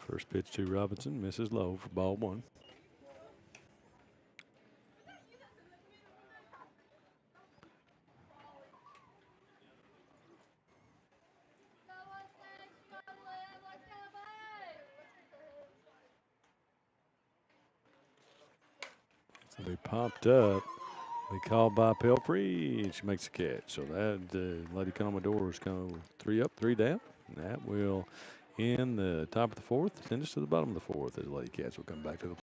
First pitch to Robinson, misses low for ball 1. So they popped up. They called by Pelfrey, and she makes the catch. So that Lady Commodores go 3 up, 3 down. And that will end the top of the 4th, send us to the bottom of the 4th as Lady Cats will come back to the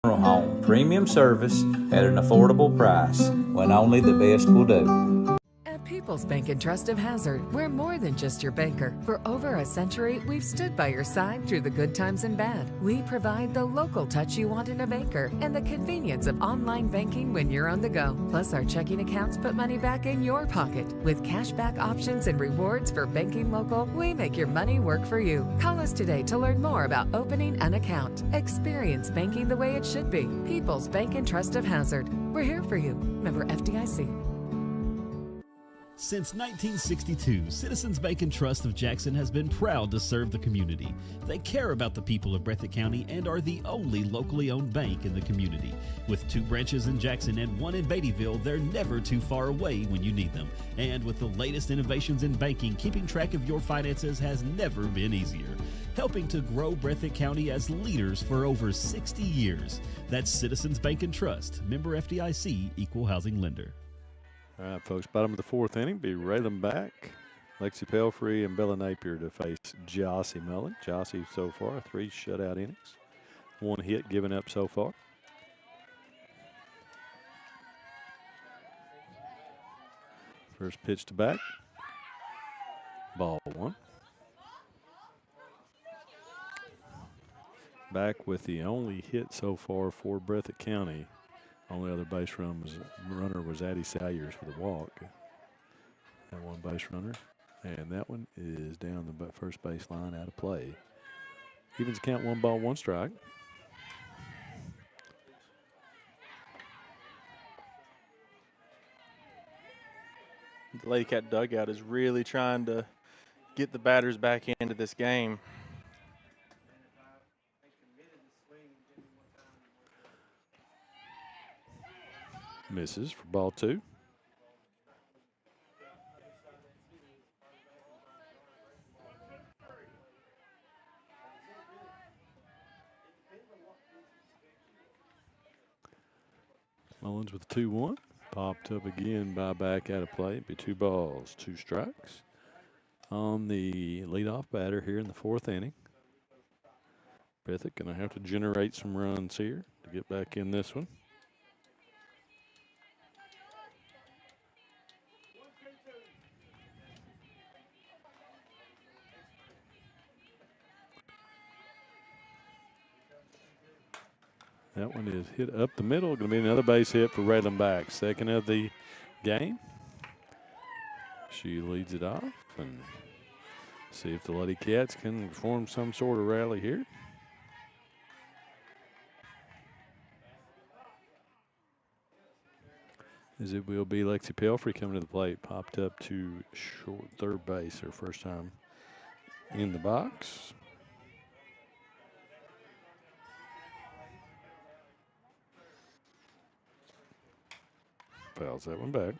Home premium service at an affordable price when only the best will do. At People's Bank and Trust of Hazard, we're more than just your banker. For over a century, we've stood by your side through the good times and bad. We provide the local touch you want in a banker and the convenience of online banking when you're on the go. Plus, our checking accounts put money back in your pocket. With cashback options and rewards for banking local, we make your money work for you. Call us today to learn more about opening an account. Experience banking the way it should be. People's Bank and Trust of Hazard. We're here for you. Member FDIC. Since 1962, Citizens Bank and Trust of Jackson has been proud to serve the community. They care about the people of Breathitt County and are the only locally owned bank in the community. With 2 branches in Jackson and 1 in Beattyville, they're never too far away when you need them. And with the latest innovations in banking, keeping track of your finances has never been easier. Helping to grow Breathitt County as leaders for over 60 years. That's Citizens Bank and Trust, member FDIC, equal housing lender. All right, folks, bottom of the fourth inning, be Raylan back. Lexi Pelfrey and Bella Napier to face Jossie Mullen. Jossie so far, 3 shutout innings. 1 hit given up so far. First pitch to bat. Ball 1. Back with the only hit so far for Breathitt County. Only other base runner was Addie Salyers for the walk. That one base runner. And that one is down the first base line, out of play. Evens count, 1 ball, 1 strike. The Ladycat dugout is really trying to get the batters back into this game. Misses for ball 2. Mullins with 2-1. Popped up again by back out of play. Be 2 balls, 2 strikes. On the leadoff batter here in the 4th inning. Breathitt going to have to generate some runs here to get back in this one. That one is hit up the middle. Going to be another base hit for Raylan back. Second of the game. She leads it off, and see if the Ladycats can form some sort of rally here. As it will be Lexi Pelfrey coming to the plate. Popped up to short third base, her first time in the box. Fouls that one back.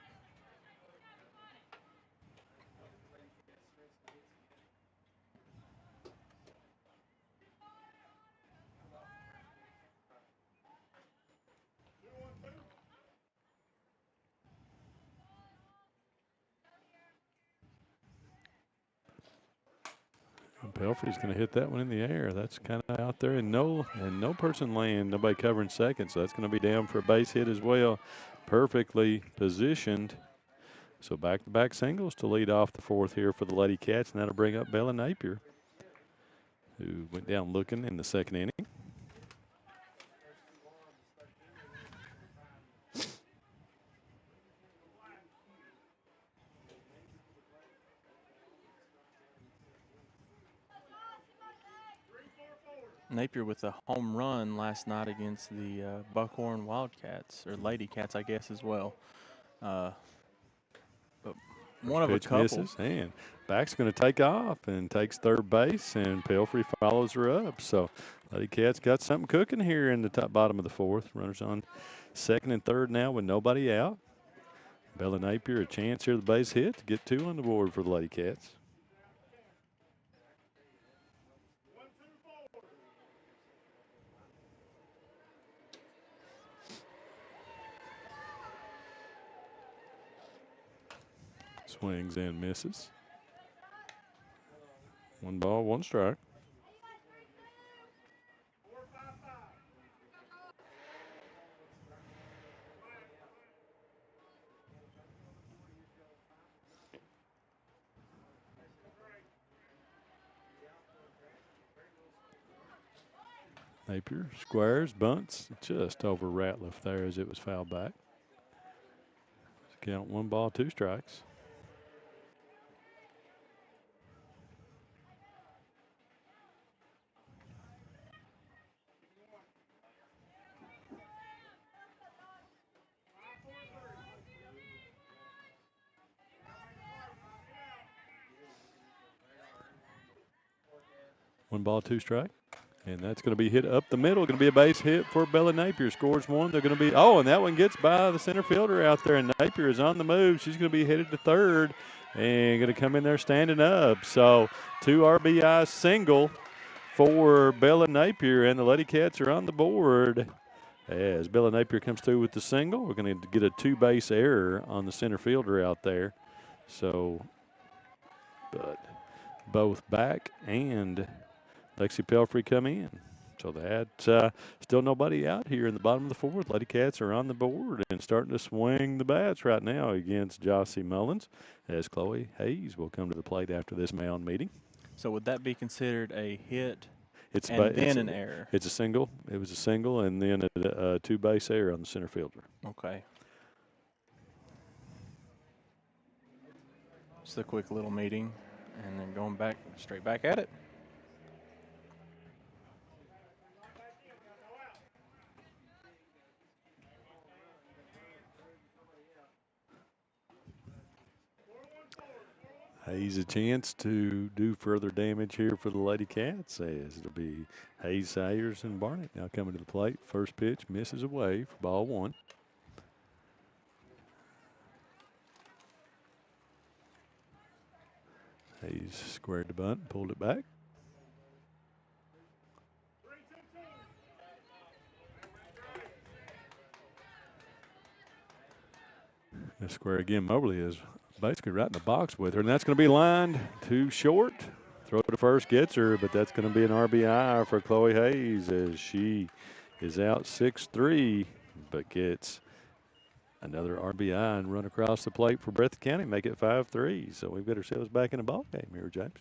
And Pelfrey's going to hit that one in the air. That's kind of out there, and no person land, nobody covering second, so that's going to be down for a base hit as well. Perfectly positioned. So back-to-back singles to lead off the 4th here for the Ladycats, and that'll bring up Bella Napier, who went down looking in the 2nd inning. Napier with a home run last night against the Buckhorn Wildcats, or Ladycats, I guess, as well. But one of a couple. Misses, and back's going to take off and takes third base, and Pelfrey follows her up. So Ladycats got something cooking here in the bottom of the 4th. Runners on 2nd and 3rd now with nobody out. Bella Napier a chance here, the base hit, to get 2 on the board for the Ladycats. Swings and misses. 1 ball, 1 strike. Napier squares, bunts, just over Ratliff there as it was fouled back. Count 1 ball, 2 strikes. One ball, 2 strike. And that's going to be hit up the middle. Going to be a base hit for Bella Napier. Scores 1. They're going to be, and that one gets by the center fielder out there. And Napier is on the move. She's going to be headed to third and going to come in there standing up. So 2 RBI single for Bella Napier. And the Ladycats are on the board As Bella Napier comes through with the single, we're going to get a two-base error on the center fielder out there. So, but both back and Lexi Pelfrey come in. So that's still nobody out here in the bottom of the fourth. Ladycats are on the board and starting to swing the bats right now against Jossie Mullins, as Chloe Hayes will come to the plate after this mound meeting. So would that be considered a hit It's an error? It's a single. It was a single and then a two-base error on the center fielder. Okay. Just a quick little meeting and then going back, straight back at it. Hayes a chance to do further damage here for the Ladycats, as it'll be Hayes, Sayers, and Barnett now coming to the plate. First pitch misses away for ball one. Hayes squared the bunt, pulled it back. The square again. Mobley is basically right in the box with her, and that's going to be lined too short. Throw to first gets her, but that's going to be an RBI for Chloe Hayes as she is out 6-3, but gets another RBI and run across the plate for Breathitt County, make it 5-3. So we've got ourselves back in a ball game here, James.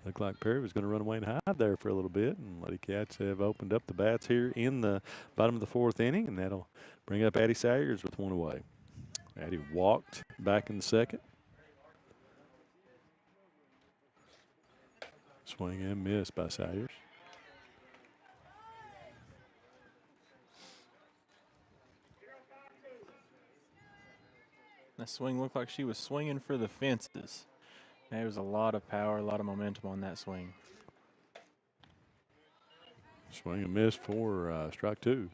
Looked like Perry was going to run away and hide there for a little bit, and Ladycats have opened up the bats here in the bottom of the fourth inning, and that'll bring up Addie Sayers with one away. Addie walked back in the second. Swing and miss by Sayers. That swing looked like she was swinging for the fences. There was a lot of power, a lot of momentum on that swing. Swing and miss for strike two.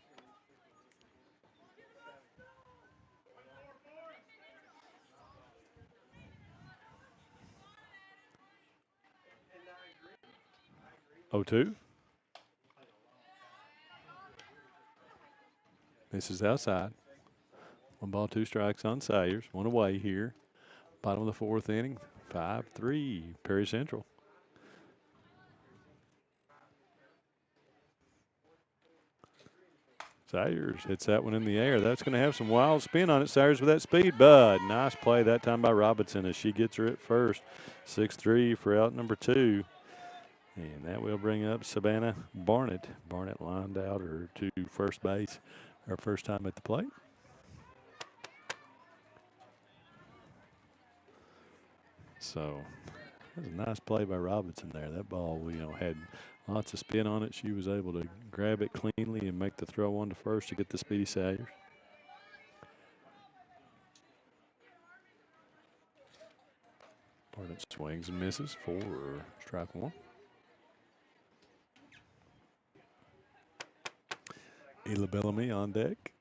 Oh, 2. This is outside. 1 ball, 2 strikes on Sayers. One away here. Bottom of the fourth inning. 5-3, Perry Central. Sayers hits that one in the air. That's going to have some wild spin on it. Sayers with that speed, but nice play that time by Robinson as she gets her at first. 6-3 for out number 2. And that will bring up Savannah Barnett. Barnett lined out her to first base her first time at the plate. So that was a nice play by Robinson there. That ball, had lots of spin on it. She was able to grab it cleanly and make the throw on to first to get the speedy Sayers. Barnett swings and misses for strike one. Ela Bellamy on deck.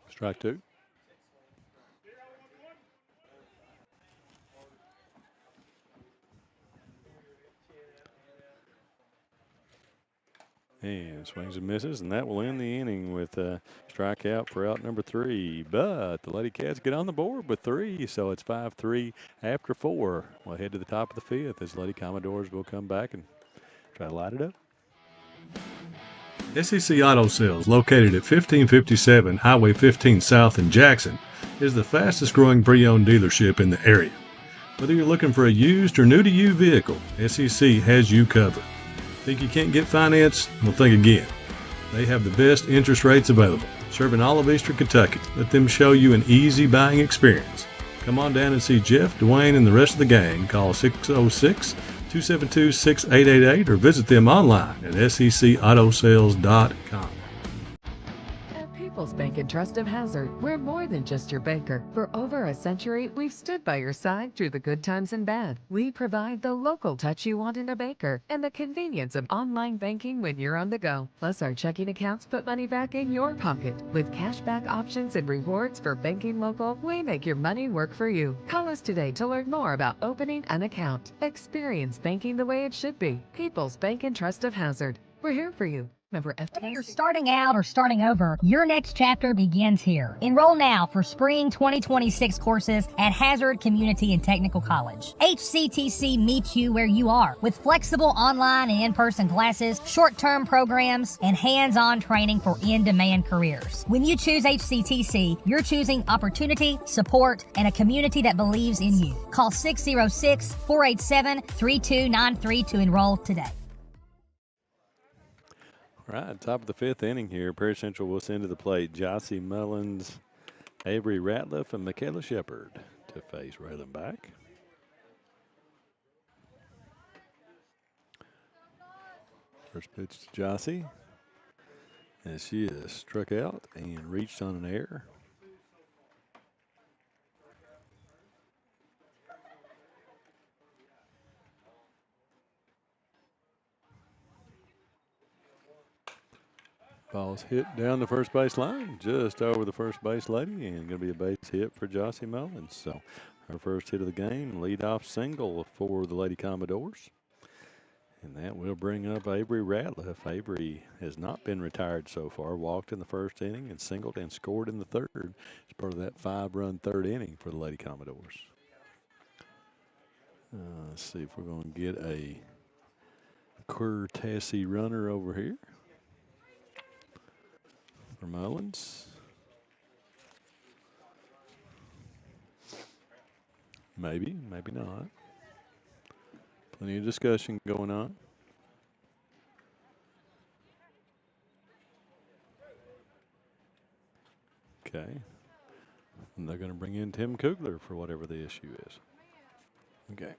Strike two. And swings and misses, and that will end the inning with a strikeout for out number 3. But the Ladycats get on the board with 3, so it's 5-3 after 4. We'll head to the top of the 5th as Lady Commodores will come back and try to light it up. SEC Auto Sales, located at 1557 Highway 15 South in Jackson, is the fastest growing pre-owned dealership in the area. Whether you're looking for a used or new-to-you vehicle, SEC has you covered. Think you can't get finance? Well, think again. They have the best interest rates available, serving all of Eastern Kentucky. Let them show you an easy buying experience. Come on down and see Jeff, Dwayne, and the rest of the gang. Call 606-272-6888 or visit them online at secautosales.com. People's Bank and Trust of Hazard, we're more than just your banker. For over a century, we've stood by your side through the good times and bad. We provide the local touch you want in a banker and the convenience of online banking when you're on the go. Plus, our checking accounts put money back in your pocket. With cashback options and rewards for banking local, we make your money work for you. Call us today to learn more about opening an account. Experience banking the way it should be. People's Bank and Trust of Hazard. We're here for you. Member FDIC. Whether you're starting out or starting over, your next chapter begins here. Enroll now for spring 2026 courses at Hazard Community and Technical College. HCTC meets you where you are with flexible online and in-person classes, short-term programs, and hands-on training for in-demand careers. When you choose HCTC, you're choosing opportunity, support, and a community that believes in you. Call 606-487-3293 to enroll today. Right, top of the 5th inning here. Perry Central will send to the plate Jossie Mullins, Avery Ratliff, and Michaela Shepard to face Raylan back. First pitch to Jossie, as she is struck out and reached on an error. Ball's hit down the first base line, just over the first base lady, and going to be a base hit for Jossie Mullins. So her first hit of the game, leadoff single for the Lady Commodores. And that will bring up Avery Ratliff. Avery has not been retired so far, walked in the first inning and singled and scored in the third as part of that 5-run third inning for the Lady Commodores. Let's see if we're going to get a courtesy runner over here for Mullins. Maybe, maybe not. Plenty of discussion going on. Okay. And they're going to bring in Tim Kugler for whatever the issue is. Okay.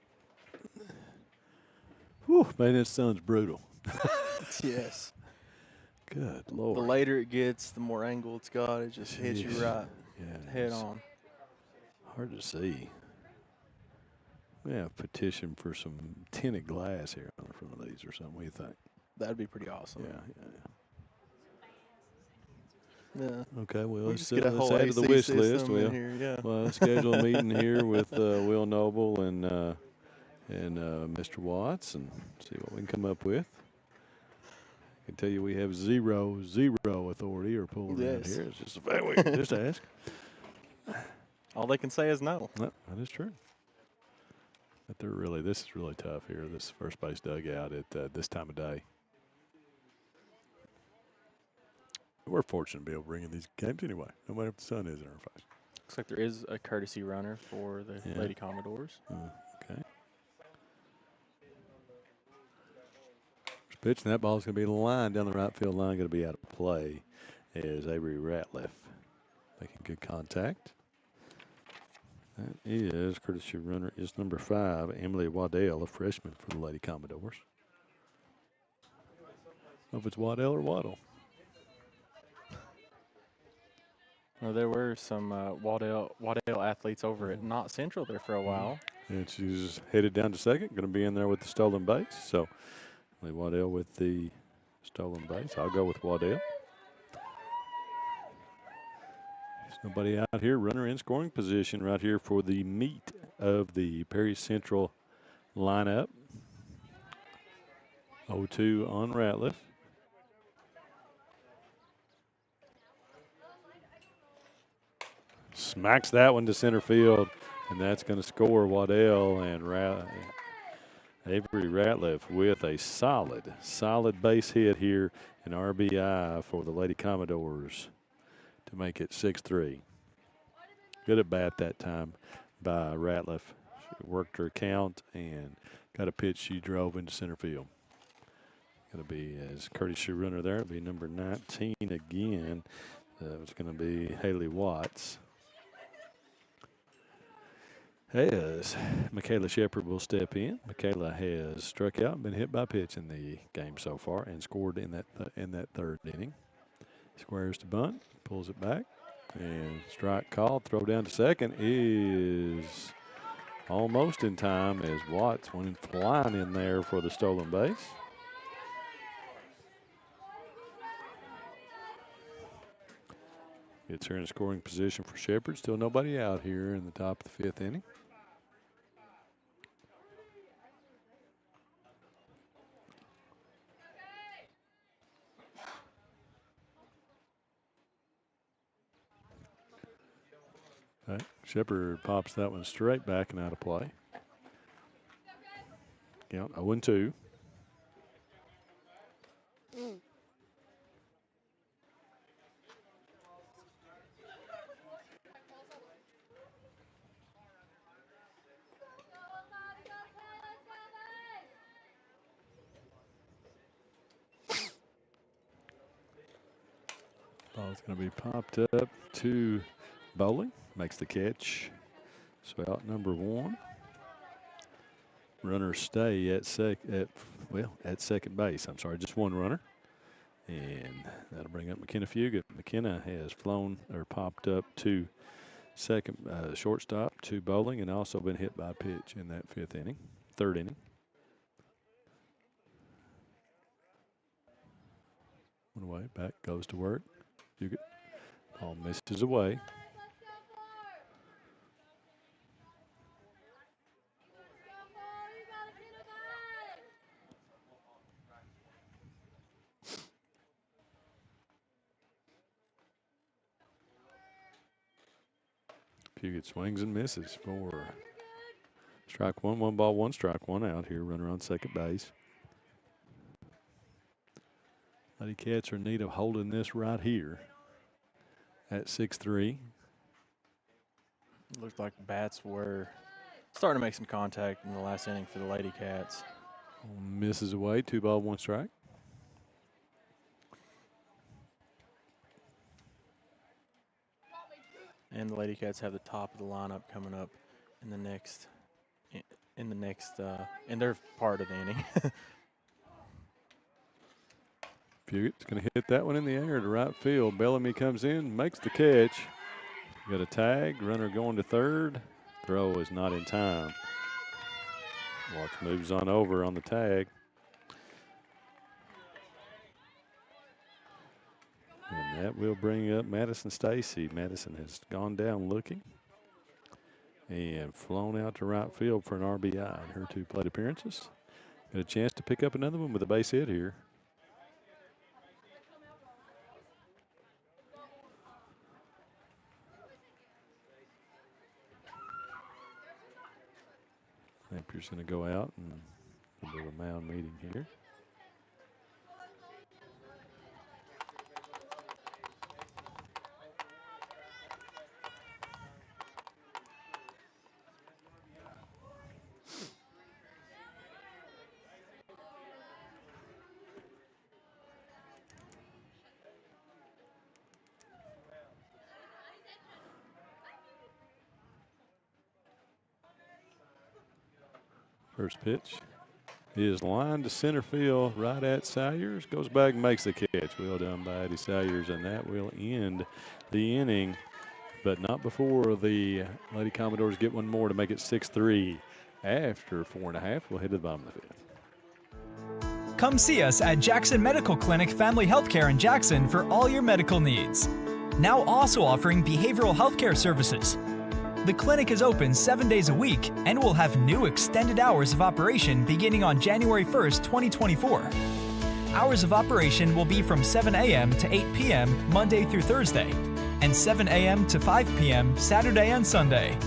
Whew, man, this sounds brutal. Yes. Good Lord. The later it gets, the more angle it's got. It just hits you right head on. Hard to see. We have a petition for some tinted glass here on the front of these or something. What do you think? That'd be pretty awesome. Yeah. Okay, well, let's get a whole add to the AC wish system list. in here, yeah. Well, let's schedule a meeting here with Will Noble and Mr. Watts and see what we can come up with. I can tell you we have zero authority or pull around here. It's just a fact. We can just ask. All they can say is no. No, that is true. But this is really tough here. This first base dugout at this time of day. We're fortunate to be able to bring in these games anyway, no matter if the sun is in our face. Looks like there is a courtesy runner for the Lady Commodores. Okay. First pitch, and that ball is going to be lined down the right field line, going to be out of play as Avery Ratliff making good contact. That is, courtesy runner is number 5, Emily Waddell, a freshman for the Lady Commodores. I don't know if it's Waddell or Waddle. Well, there were some Waddell athletes over at Knott Central there for a while. And she's headed down to second, going to be in there with the stolen base. So Emily Waddell with the stolen base. I'll go with Waddell. There's nobody out here. Runner in scoring position right here for the meat of the Perry Central lineup. 0-2 on Ratliff. Smacks that one to center field, and that's going to score Waddell and Avery Ratliff with a solid base hit here, an RBI for the Lady Commodores to make it 6-3. Good at bat that time by Ratliff. She worked her count and got a pitch she drove into center field. Going to be as courtesy runner there. It'll be number 19 again. It's going to be Haley Watts. As Michaela Shepard will step in. Michaela has struck out and been hit by pitch in the game so far and scored in that third inning. Squares to bunt, pulls it back, and strike called. Throw down to second is almost in time as Watts went flying in there for the stolen base. Gets her in a scoring position for Shepherd. Still nobody out here in the top of the 5th inning. Right. Shepherd pops that one straight back and out of play. Count 0-2. Ball's going to be popped up to Bowling. Makes the catch. So out number 1. Runners stay at second base. I'm sorry, just one runner. And that'll bring up McKenna Fugit. McKenna has flown or popped up to second shortstop to Bowling and also been hit by a pitch in that 3rd inning. One away, back goes to work. Fugit. Ball misses away. Fugit swings and misses for strike 1, 1 ball, 1 strike, 1 out here. Runner on second base. Ladycats are in need of holding this right here at 6-3. It looked like bats were starting to make some contact in the last inning for the Ladycats. Misses away, 2 ball, 1 strike. And the Ladycats have the top of the lineup coming up in their part of the inning. Fugit's going to hit that one in the air to right field. Bellamy comes in, makes the catch. Got a tag, runner going to third. Throw is not in time. Watts moves on over on the tag. And that will bring up Madison Stacy. Madison has gone down looking and flown out to right field for an RBI in her 2 plate appearances. Got a chance to pick up another one with a base hit here. Nampier's going to go out and do a mound meeting here. First pitch is lined to center field right at Salyers. Goes back and makes the catch. Well done by Eddie Salyers, and that will end the inning, but not before the Lady Commodores get one more to make it 6-3. After 4.5, we'll head to the bottom of the 5th. Come see us at Jackson Medical Clinic Family Healthcare in Jackson for all your medical needs. Now also offering behavioral healthcare services. The clinic is open 7 days a week and will have new extended hours of operation beginning on January 1st, 2024. Hours of operation will be from 7 a.m. to 8 p.m. Monday through Thursday, and 7 a.m. to 5 p.m. Saturday and Sunday.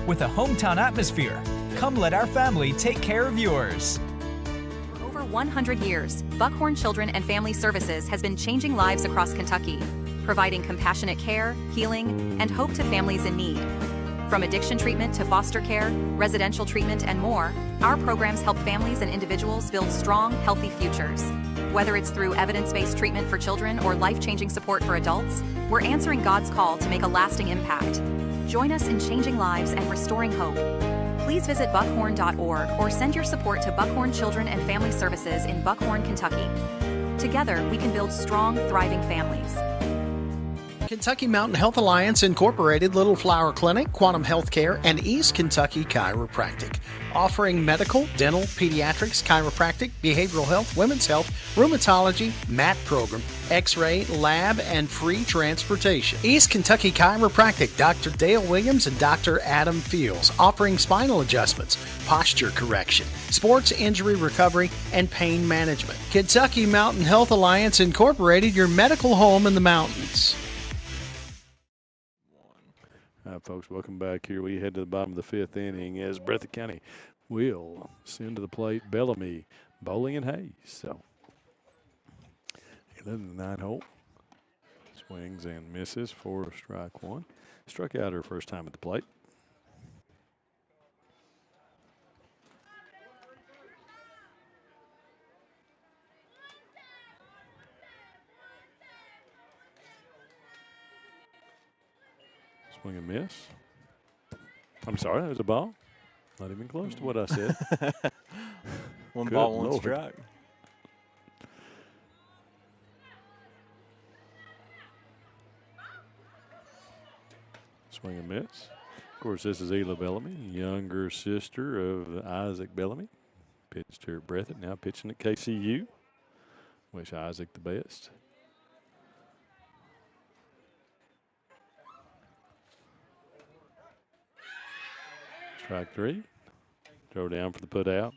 With a hometown atmosphere, come let our family take care of yours. For over 100 years, Buckhorn Children and Family Services has been changing lives across Kentucky, providing compassionate care, healing, and hope to families in need. From addiction treatment to foster care, residential treatment, and more, our programs help families and individuals build strong, healthy futures. Whether it's through evidence-based treatment for children or life-changing support for adults, we're answering God's call to make a lasting impact. Join us in changing lives and restoring hope. Please visit buckhorn.org or send your support to Buckhorn Children and Family Services in Buckhorn, Kentucky. Together, we can build strong, thriving families. Kentucky Mountain Health Alliance Incorporated, Little Flower Clinic, Quantum Healthcare, and East Kentucky Chiropractic. Offering medical, dental, pediatrics, chiropractic, behavioral health, women's health, rheumatology, MAT program, x-ray, lab, and free transportation. East Kentucky Chiropractic, Dr. Dale Williams and Dr. Adam Fields, offering spinal adjustments, posture correction, sports injury recovery, and pain management. Kentucky Mountain Health Alliance Incorporated, your medical home in the mountains. All right, folks, welcome back here. We head to the bottom of the fifth inning as Breathitt County will send to the plate Bellamy, Bowling, and Hayes. So, 11-9 hole. Swings and misses for strike one. Struck out her first time at the plate. Swing and miss. I'm sorry, that was a ball. Not even close to what I said. One Good ball, one Lord. strike. Swing and miss. Of course, this is Ela Bellamy, younger sister of Isaac Bellamy. Pitched here at Breathitt, now pitching at KCU. Wish Isaac the best. Strike three. Throw down for the put out.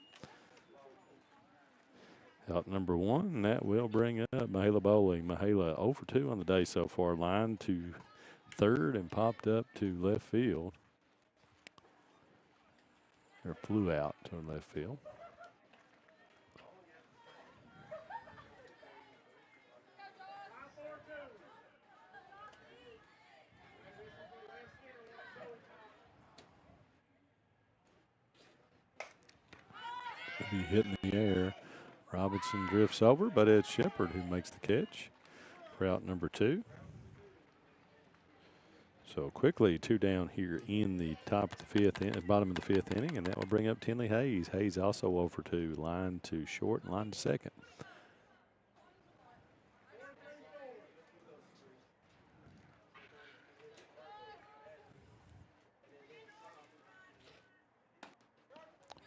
Out number one, and that will bring up Mahala Bowling. Mahala 0 for 2 on the day so far. Line to third and popped up to left field. Or flew out to left field. Be hit in the air. Robinson drifts over, but it's Shepard who makes the catch for out number two. So quickly, two down here in the top of the fifth, bottom of the fifth inning, and that will bring up Tinley Hayes. Hayes also 0 for 2, line to short, and line to second.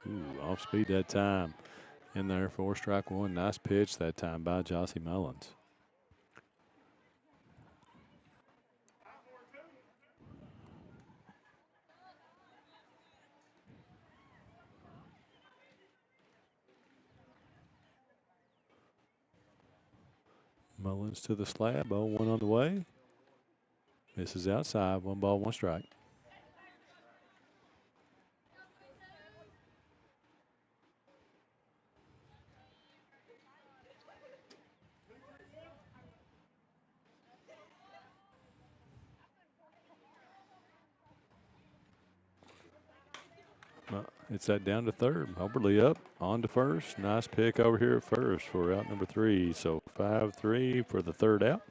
Ooh, off speed that time. In there for strike one. Nice pitch that time by Jossie Mullins. Mullins to the slab. 0-1 on the way. Misses outside. 1 ball, 1 strike. It's that down to third. Oberly up on to first. Nice pick over here at first for out number 3. So 5-3 for the third out.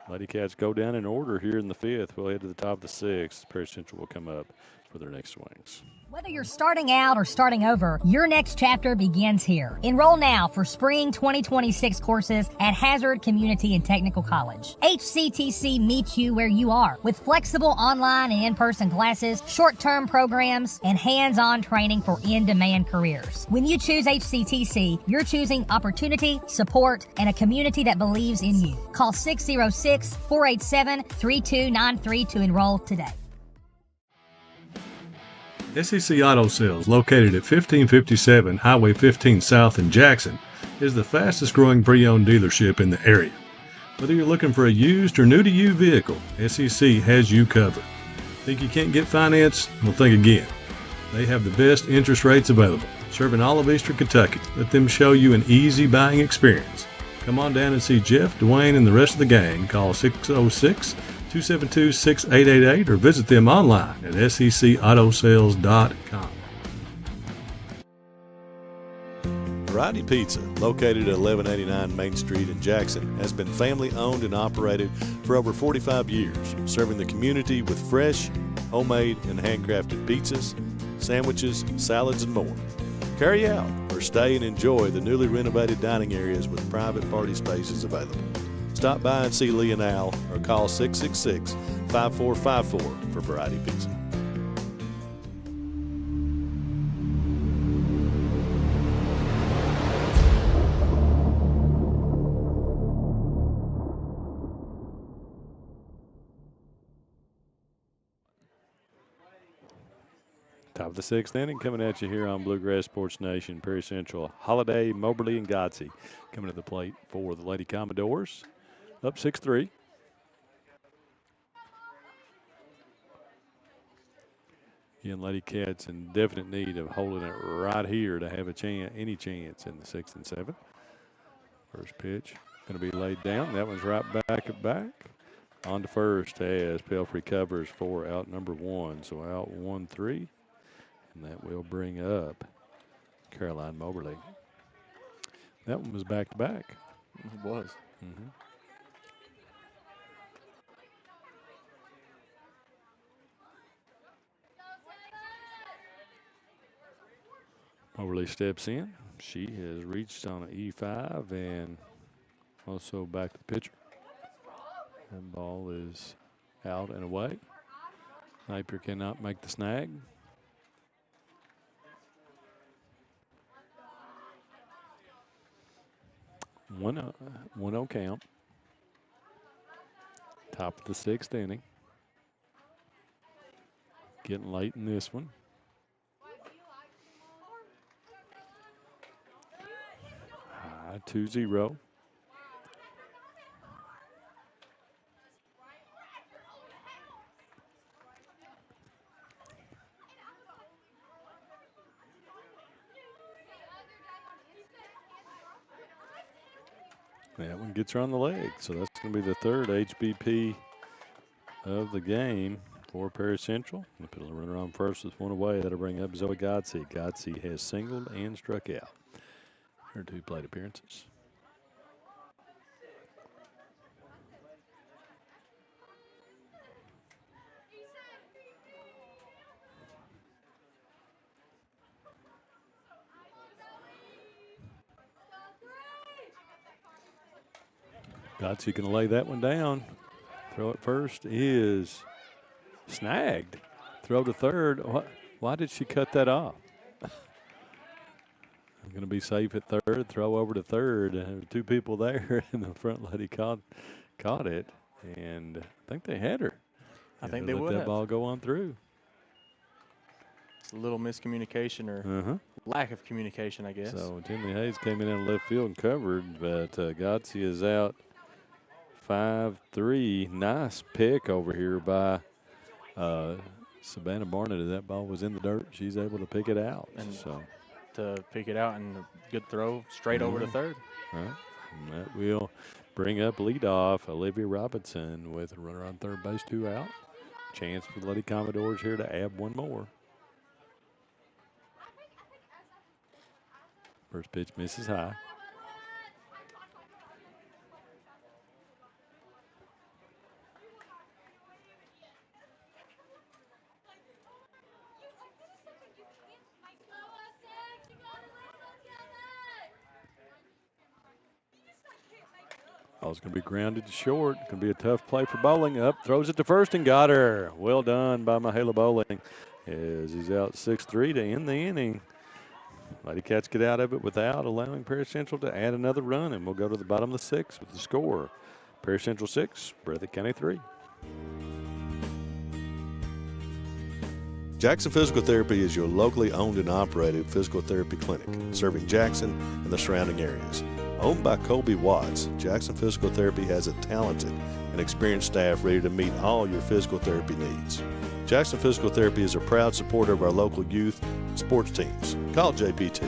Ladycats go down in order here in the fifth. We'll head to the top of the sixth. Perry Central will come up for their next swings. Whether you're starting out or starting over, your next chapter begins here. Enroll now for spring 2026 courses at Hazard Community and Technical College. HCTC meets you where you are with flexible online and in-person classes, short-term programs, and hands-on training for in-demand careers. When you choose HCTC, you're choosing opportunity, support, and a community that believes in you. Call 606-487-3293 to enroll today. SEC Auto Sales, located at 1557 Highway 15 South in Jackson, is the fastest growing pre-owned dealership in the area. Whether you're looking for a used or new-to-you vehicle, SEC has you covered. Think you can't get finance? Well, think again. They have the best interest rates available, serving all of Eastern Kentucky. Let them show you an easy buying experience. Come on down and see Jeff, Dwayne, and the rest of the gang. Call 606-272-6888 or visit them online at secautosales.com. Variety Pizza, located at 1189 Main Street in Jackson, has been family owned and operated for over 45 years, serving the community with fresh, homemade, and handcrafted pizzas, sandwiches, salads, and more. Carry out or stay and enjoy the newly renovated dining areas with private party spaces available. Stop by and see Lee and Al or call 666-5454 for Variety Pizza. Top of the sixth inning coming at you here on Bluegrass Sports Nation. Perry Central, Holiday, Moberly, and Godsey coming to the plate for the Lady Commodores. Up 6-3. Again, Lady Cats in definite need of holding it right here to have a chance, any chance in the sixth and seventh. First pitch going to be laid down. That one's right back at back. On to first as Pelfrey covers for out number one. So out 1-3. And that will bring up Caroline Moberly. That one was back to back. It was. Moberly steps in. She has reached on an E5 and also back to the pitcher. That ball is out and away. Napier cannot make the snag. 1-0 count. Top of the sixth inning. Getting late in this one. High 2-0. That one gets her on the leg, so that's going to be the third HBP of the game for Perry Central. The put a runner on first with one away. That'll bring up Zoe Godsey. Godsey has singled and struck out. Her two plate appearances. Godsey can lay that one down. Throw it first is snagged. Throw to third. Why did she cut that off? I'm going to be safe at third. Throw over to third. There were two people there, and the front lady caught it, and I think they had her. I think they let would that have. ball go on through. It's a little miscommunication or lack of communication, I guess. So Tinley Hayes came in left field and covered, but Godsey is out 5-3. Nice pick over here by Savannah Barnett. That ball was in the dirt. She's able to pick it out. And so to pick it out and a good throw straight over to third. All right. And that will bring up leadoff Olivia Robinson with a runner on third base, 2 out. Chance for the Lady Commodores here to add one more. First pitch misses high. Ball's going to be grounded to short. Going to be a tough play for Bowling. Up, throws it to first and got her. Well done by Mahala Bowling as he's out 6-3 to end the inning. Lady Cats get out of it without allowing Perry Central to add another run, and we'll go to the bottom of the sixth with the score. Perry Central 6, Breathitt County 3. Jackson Physical Therapy is your locally owned and operated physical therapy clinic, serving Jackson and the surrounding areas. Owned by Colby Watts, Jackson Physical Therapy has a talented and experienced staff ready to meet all your physical therapy needs. Jackson Physical Therapy is a proud supporter of our local youth and sports teams. Call JPT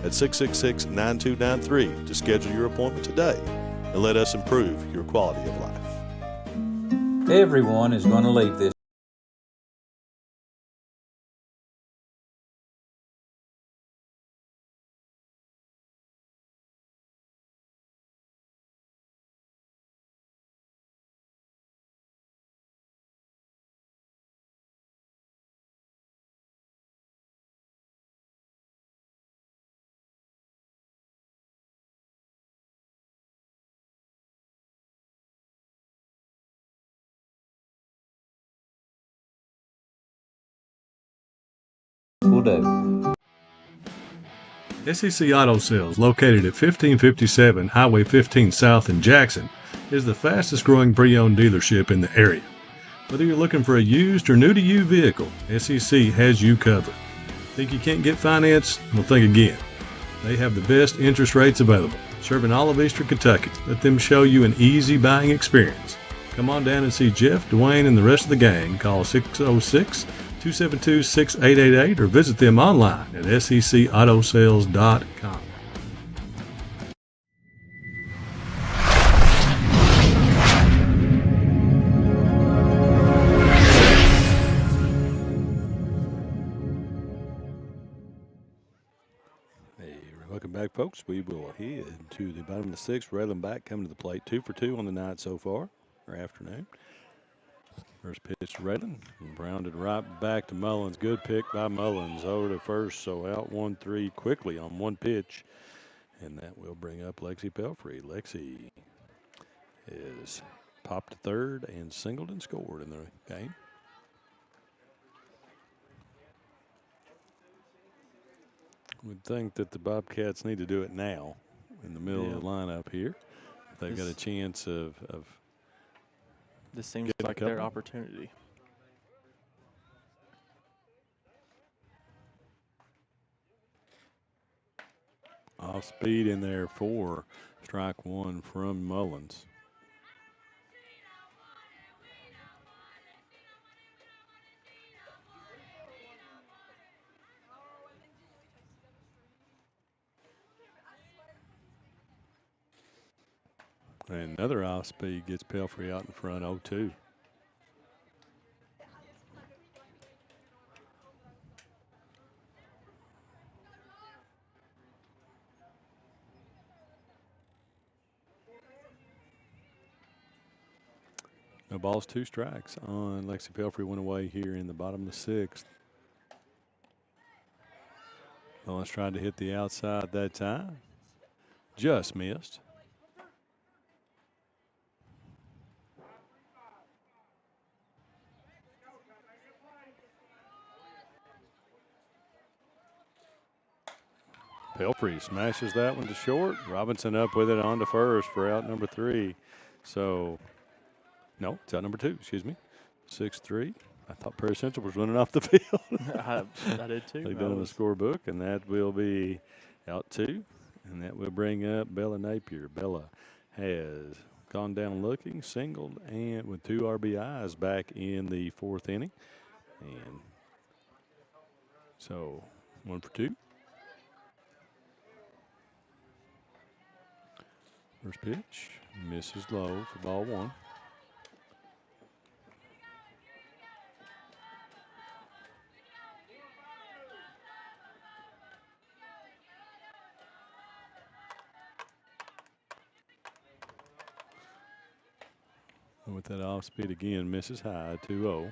at 666-9293 to schedule your appointment today and let us improve your quality of life. Everyone is going to leave this do. SEC Auto Sales, located at 1557 Highway 15 South in Jackson, is the fastest growing pre-owned dealership in the area. Whether you're looking for a used or new-to-you vehicle, SEC has you covered. Think you can't get finance? Well, think again. They have the best interest rates available, serving all of Eastern Kentucky. Let them show you an easy buying experience. Come on down and see Jeff, Dwayne, and the rest of the gang. Call 606-272-6888 or visit them online at secautosales.com. Welcome back, folks. We will head to the bottom of the sixth. Raylan back coming to the plate. 2 for 2 on the night so far, or afternoon. First pitch to Raylan. Grounded right back to Mullins. Good pick by Mullins over to first. So out 1-3 quickly on one pitch. And that will bring up Lexi Pelfrey. Lexi is popped to third and singled and scored in the game. Would think that the Bobcats need to do it now in the middle of the lineup here. They've got a chance of this seems like their opportunity. Off speed in there for strike one from Mullins. And another off speed gets Pelfrey out in front 0-2. No balls, 2 strikes on Lexi Pelfrey. Went away here in the bottom of the sixth. Mullins tried to hit the outside that time. Just missed. Pelfrey smashes that one to short. Robinson up with it on to first for out number 3. So, no, it's out number 2, excuse me. 6-3. I thought Perry Central was running off the field. I did too. They did on the scorebook, and that will be out 2. And that will bring up Bella Napier. Bella has gone down looking, singled, and with 2 RBIs back in the 4th inning. And so 1 for 2. First pitch misses low for ball 1. And with that off speed again, misses high, 2-0.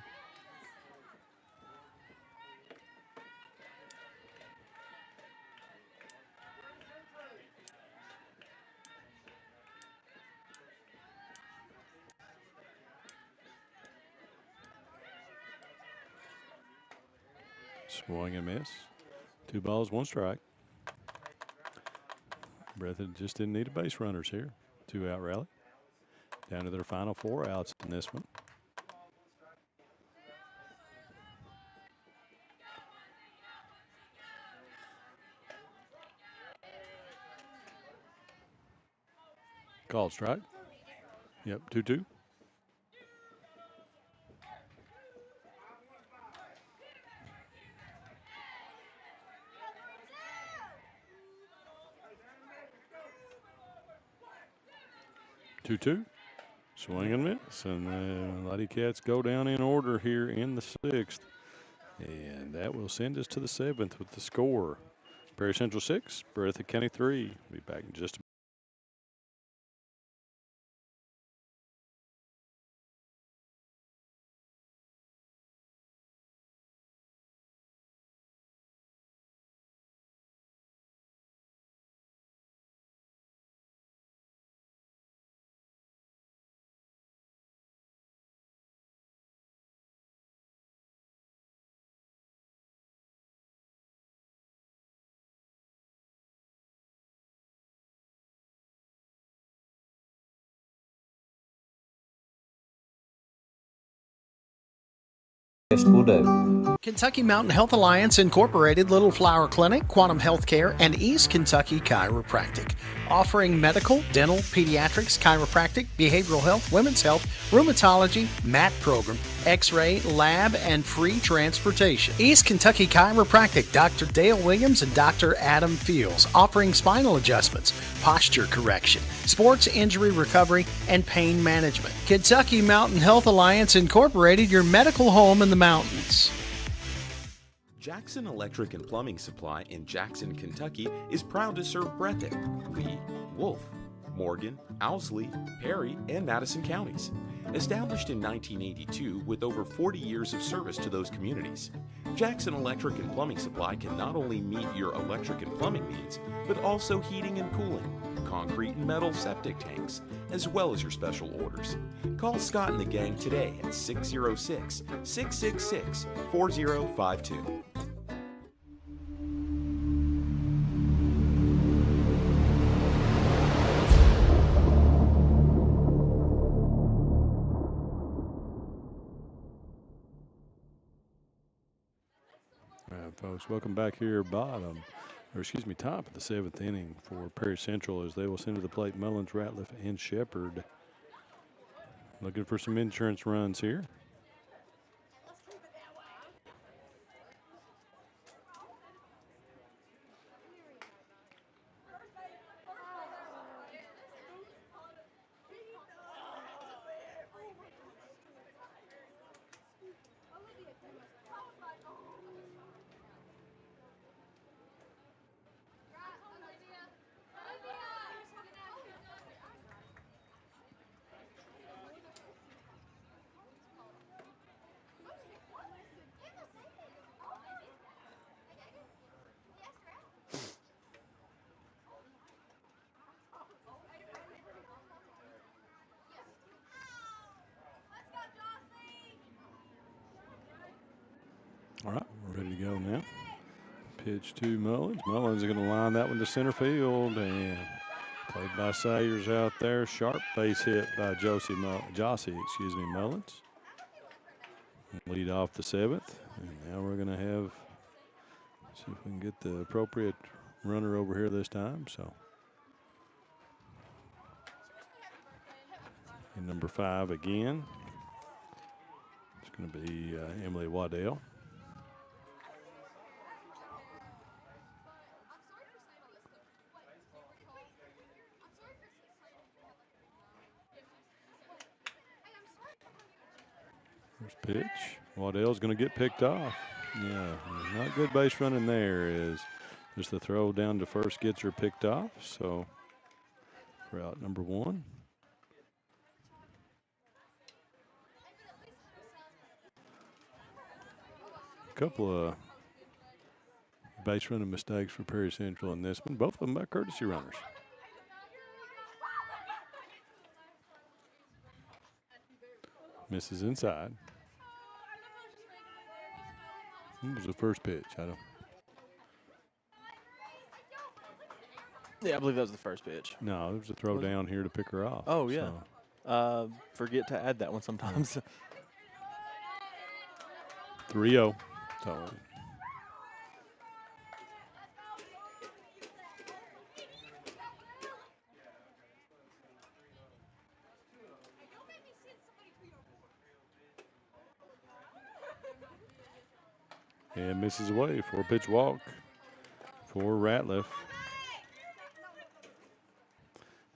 Swing and miss. 2 balls, 1 strike. Breathitt just didn't need a base runners here. 2-out rally. Down to their final 4 outs in this one. Called strike. Yep, 2-2. Swing and miss. And the Ladycats go down in order here in the 6th. And that will send us to the 7th with the score. Perry Central 6, Breathitt County 3. We'll be back in just a minute. best will do. Kentucky Mountain Health Alliance Incorporated, Little Flower Clinic, Quantum Healthcare, and East Kentucky Chiropractic. Offering medical, dental, pediatrics, chiropractic, behavioral health, women's health, rheumatology, MAT program, x-ray, lab, and free transportation. East Kentucky Chiropractic, Dr. Dale Williams and Dr. Adam Fields, offering spinal adjustments, posture correction, sports injury recovery, and pain management. Kentucky Mountain Health Alliance Incorporated, your medical home in the mountains. Jackson Electric and Plumbing Supply in Jackson, Kentucky is proud to serve Breathitt, Lee, Wolf, Morgan, Owsley, Perry, and Madison counties. Established in 1982 with over 40 years of service to those communities, Jackson Electric and Plumbing Supply can not only meet your electric and plumbing needs, but also heating and cooling, concrete and metal septic tanks, as well as your special orders. Call Scott and the gang today at 606-666-4052. All right, folks, welcome back here, top of the 7th inning for Perry Central as they will send to the plate Mullins, Ratliff, and Shepherd. Looking for some insurance runs here. All right, we're ready to go now. Pitch to Mullins. Mullins is going to line that one to center field, and played by Sayers out there. Sharp base hit by Jossie Mullins. Lead off the 7th, and now we're going to see if we can get the appropriate runner over here this time. So, and number 5 again. It's going to be Emily Waddell. First pitch. Waddell's going to get picked off. Yeah, not good base running there. Is just the throw down to first gets her picked off. So for out number 1. A couple of base running mistakes for Perry Central in this one. Both of them by courtesy runners. Misses inside. What was the first pitch? Yeah, I believe that was the first pitch. No, it was a throw down here to pick her off. Oh, yeah. So. Forget to add that one sometimes. 3-0. So. And misses away. 4-pitch walk for Ratliff.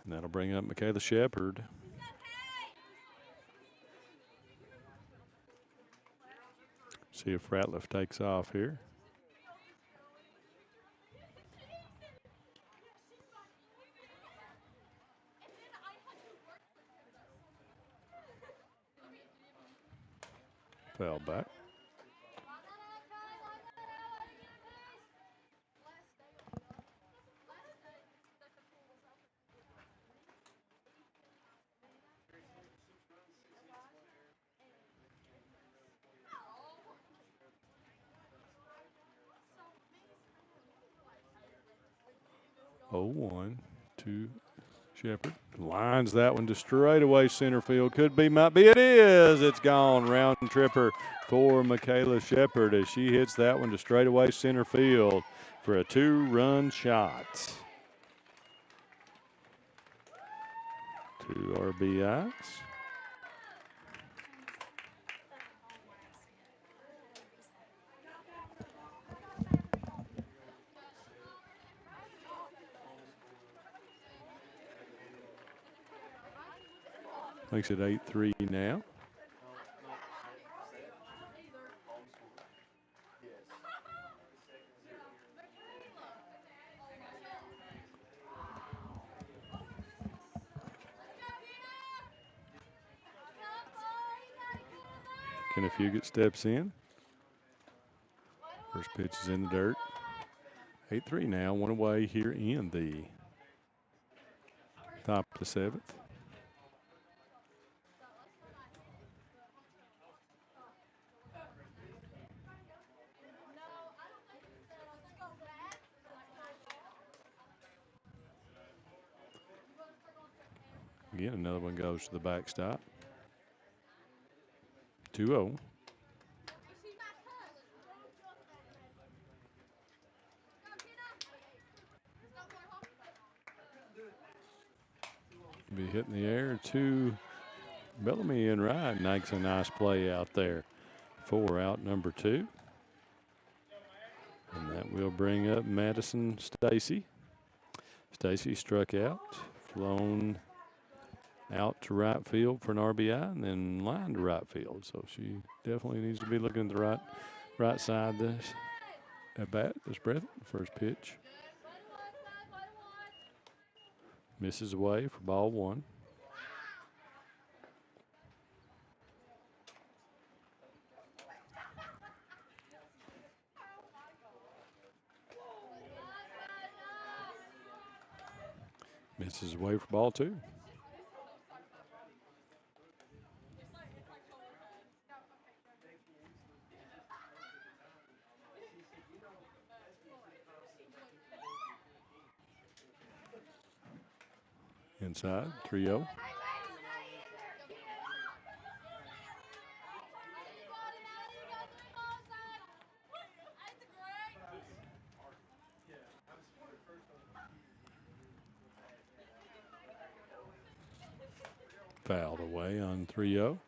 And that'll bring up Michaela Shepherd. See if Ratliff takes off here. Fell back. Oh, 1, 2, Shepard lines that one to straightaway center field. Could be, might be, it is. It's gone. Round tripper for Michaela Shepard as she hits that one to straightaway center field for a 2-run shot. 2 RBIs. Makes it 8-3 now. Kenna Fugit steps in. First pitch is in the dirt. 8-3 now, 1 away here in the top of the 7th. Again, another one goes to the backstop. 2-0. Be hitting the air to Bellamy and right. Makes a nice play out there. 4 out, number 2. And that will bring up Madison Stacy. Stacy struck out, flown out to right field for an RBI, and then lined to right field. So she definitely needs to be looking at the right side this at bat. This Breathitt, first pitch. Misses away for ball 1. Misses away for ball 2. Inside, 3-0. Fouled away on 3-0.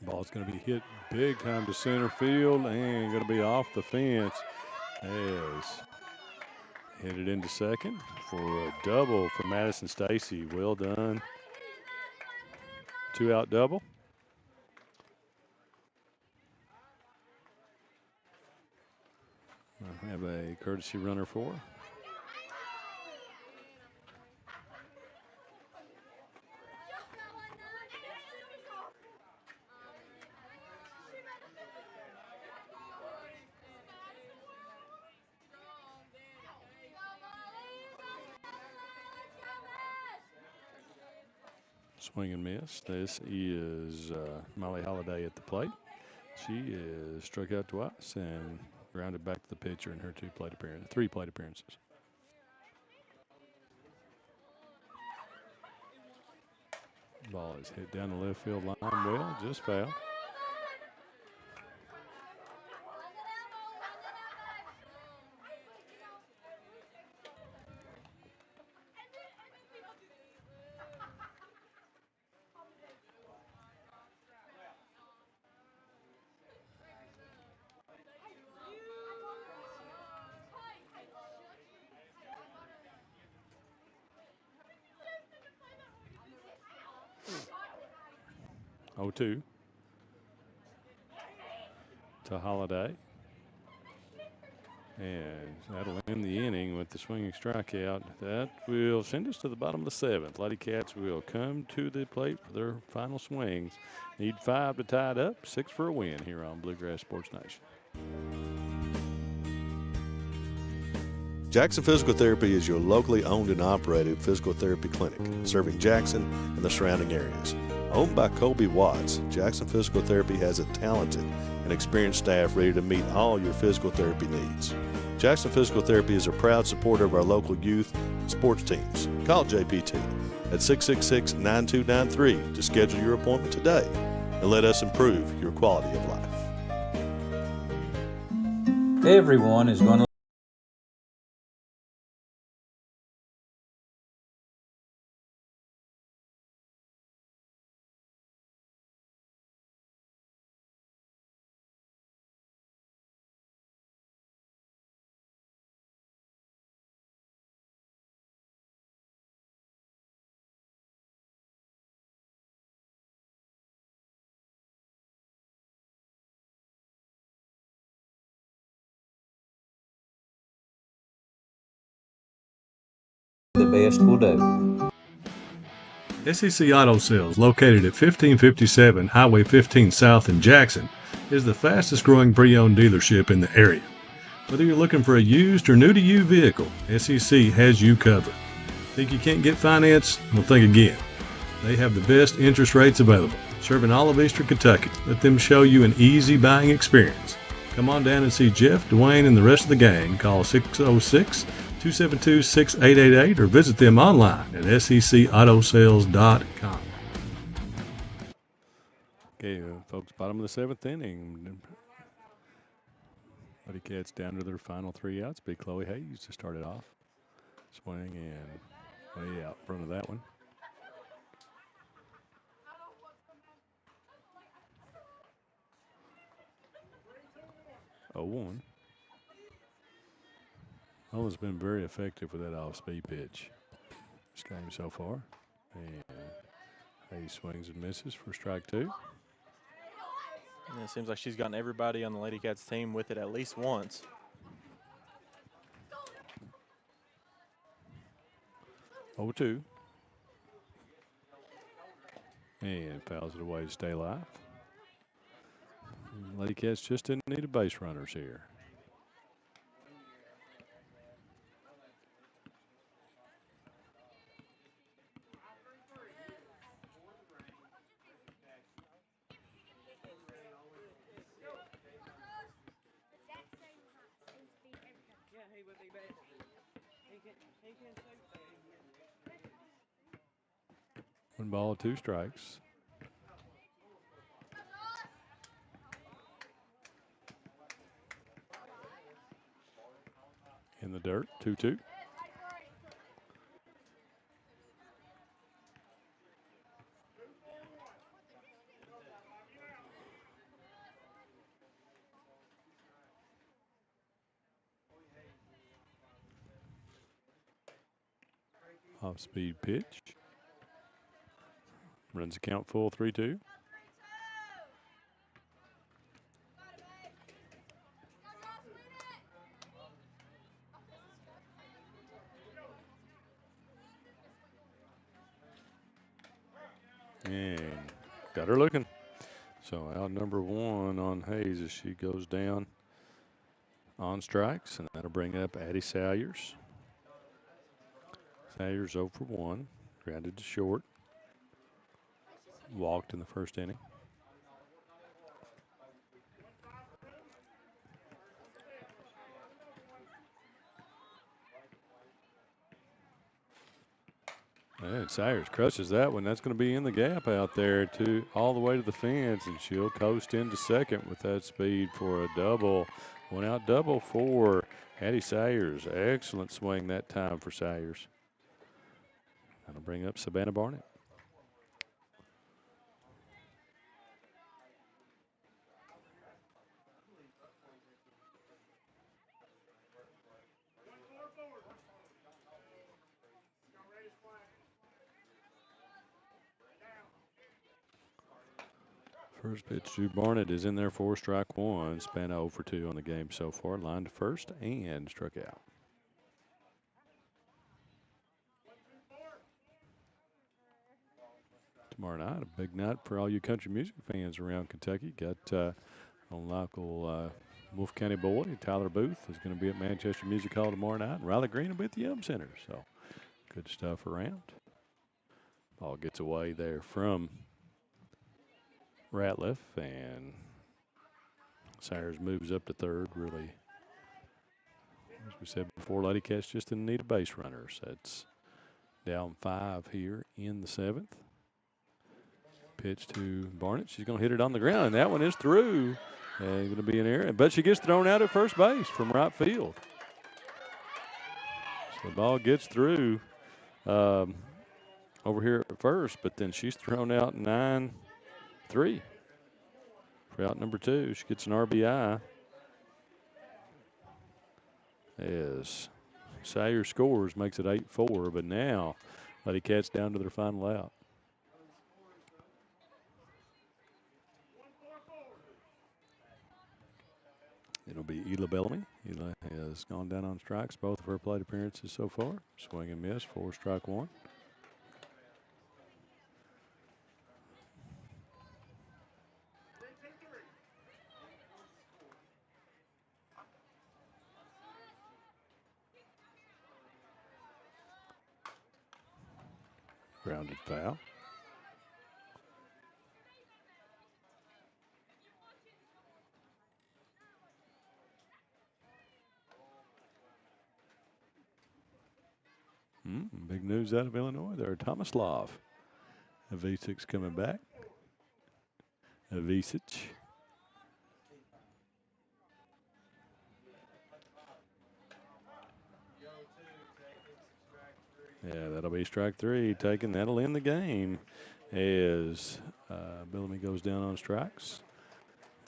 Ball's going to be hit big time to center field and going to be off the fence as hit it into second for a double for Madison Stacy. Well done. 2-out double. I have a courtesy runner for her. Swing and miss. This is Molly Holliday at the plate. She is struck out twice and grounded back to the pitcher in her 3 plate appearances. Ball is hit down the left field line. Well, just fouled. Oh, 2 to Holiday. And that'll end the inning with the swinging strikeout. That will send us to the bottom of the 7th. Ladycats will come to the plate for their final swings. Need 5 to tie it up, 6 for a win here on Bluegrass Sports Nation. Jackson Physical Therapy is your locally owned and operated physical therapy clinic, serving Jackson and the surrounding areas. Owned by Colby Watts, Jackson Physical Therapy has a talented and experienced staff ready to meet all your physical therapy needs. Jackson Physical Therapy is a proud supporter of our local youth and sports teams. Call JPT at 666-9293 to schedule your appointment today and let us improve your quality of life. Everyone is going to the best will do. SEC Auto Sales, located at 1557 Highway 15 South in Jackson, is the fastest growing pre-owned dealership in the area. Whether you're looking for a used or new-to-you vehicle, SEC has you covered. Think you can't get finance? Well, think again. They have the best interest rates available, serving all of Eastern Kentucky. Let them show you an easy buying experience. Come on down and see Jeff, Dwayne, and the rest of the gang. Call 606-272-6888 or visit them online at secautosales.com. Okay, folks, bottom of the seventh inning. Ladycats down to their final 3 outs. Big Chloe Hayes to start it off. Swing and way out in front of that one. Oh, 1. Owen's been very effective with that off-speed pitch this game so far. And Hayes swings and misses for strike 2. And it seems like she's gotten everybody on the Ladycats team with it at least once. Oh, 2. And fouls it away to stay alive. Ladycats just didn't need a base runners here. One ball, 2 strikes. In the dirt, 2-2. Off-speed pitch. Runs the count full, 3-2. And got her looking. So out number 1 on Hayes as she goes down on strikes, and that'll bring up Addie Salyers. Salyers 0 for 1, grounded to short. Walked in the first inning. And Salyers crushes that one. That's going to be in the gap out there all the way to the fence, and she'll coast into second with that speed for a double. 1 out double for Addie Salyers. Excellent swing that time for Salyers. That'll bring up Savannah Barnett. First pitch to Barnett is in there for strike 1. Span 0 for 2 on the game so far. Line to first and struck out. Tomorrow night, a big night for all you country music fans around Kentucky. Got on local Wolf County boy, Tyler Booth, is going to be at Manchester Music Hall tomorrow night. And Riley Green will be at the Yum Center. So good stuff around. Ball gets away there from Ratliff, and Sayers moves up to third. Really, as we said before, Ladycat's just in need of base runners. That's down 5 here in the 7th. Pitch to Barnett. She's going to hit it on the ground, and that one is through. And going to be an error, but she gets thrown out at first base from right field. So the ball gets through over here at first, but then she's thrown out 9-3 for out number 2. She gets an RBI as Sayers scores, makes it 8-4, but now Ladycat's down to their final out. It'll be Ela Bellamy. Ela has gone down on strikes both of her plate appearances so far. Swing and miss, 4 strike 1. Grounded foul. Big news out of Illinois there. Tomislav. Avicic's coming back. Avicic. Yeah, that'll be strike 3 taken. That'll end the game as Bellamy goes down on strikes.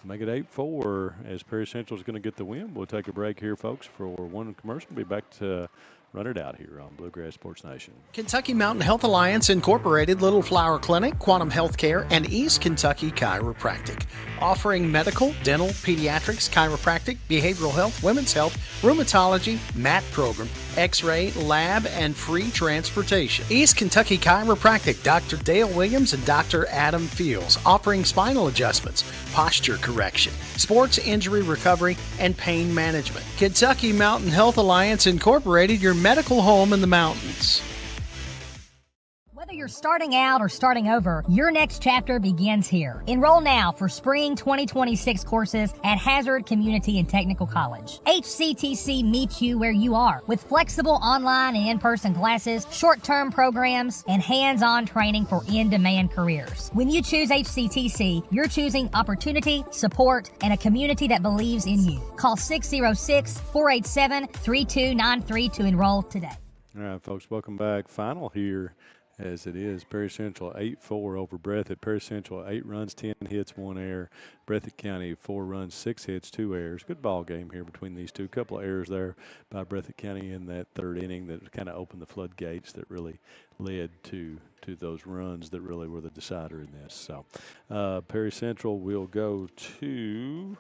Make it 8-4 as Perry Central is going to get the win. We'll take a break here, folks, for one commercial. We'll be back to run it out here on Bluegrass Sports Nation. Kentucky Mountain Health Alliance Incorporated, Little Flower Clinic, Quantum Healthcare, and East Kentucky Chiropractic. Offering medical, dental, pediatrics, chiropractic, behavioral health, women's health, rheumatology, MAT program, x-ray, lab, and free transportation. East Kentucky Chiropractic, Dr. Dale Williams and Dr. Adam Fields, offering spinal adjustments, posture correction, sports injury recovery, and pain management. Kentucky Mountain Health Alliance Incorporated, your medical home in the mountains. Whether you're starting out or starting over, your next chapter begins here. Enroll now for spring 2026 courses at Hazard Community and Technical College. HCTC meets you where you are with flexible online and in-person classes, short-term programs, and hands-on training for in-demand careers. When you choose HCTC, you're choosing opportunity, support, and a community that believes in you. Call 606-487-3293 to enroll today. All right, folks, welcome back. Final here. As it is, Perry Central 8-4 over Breathitt. Perry Central 8 runs, 10 hits, 1 error. Breathitt County 4 runs, 6 hits, 2 errors. Good ball game here between these two. Couple of errors there by Breathitt County in that third inning that kind of opened the floodgates that really led to those runs that really were the decider in this. So Perry Central will go to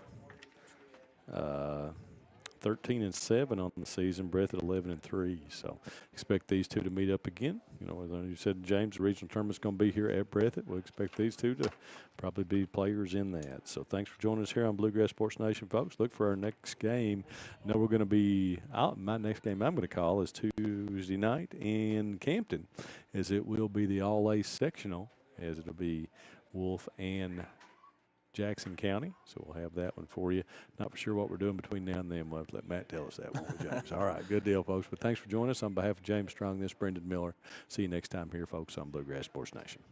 13-7 on the season. Breathitt 11-3. So expect these two to meet up again. You know, as you said, James, the regional tournament's going to be here at Breathitt. We'll expect these two to probably be players in that. So thanks for joining us here on Bluegrass Sports Nation, folks. Look for our next game. I know we're going to be out. My next game I'm going to call is Tuesday night in Campton, as it will be the All-A sectional, as it'll be Wolf and Jackson County, so we'll have that one for you. Not for sure what we're doing between now and then. We'll have to let Matt tell us that one, James. All right, good deal, folks. But thanks for joining us. On behalf of James Strong, this is Brendan Miller. See you next time here, folks, on Bluegrass Sports Nation.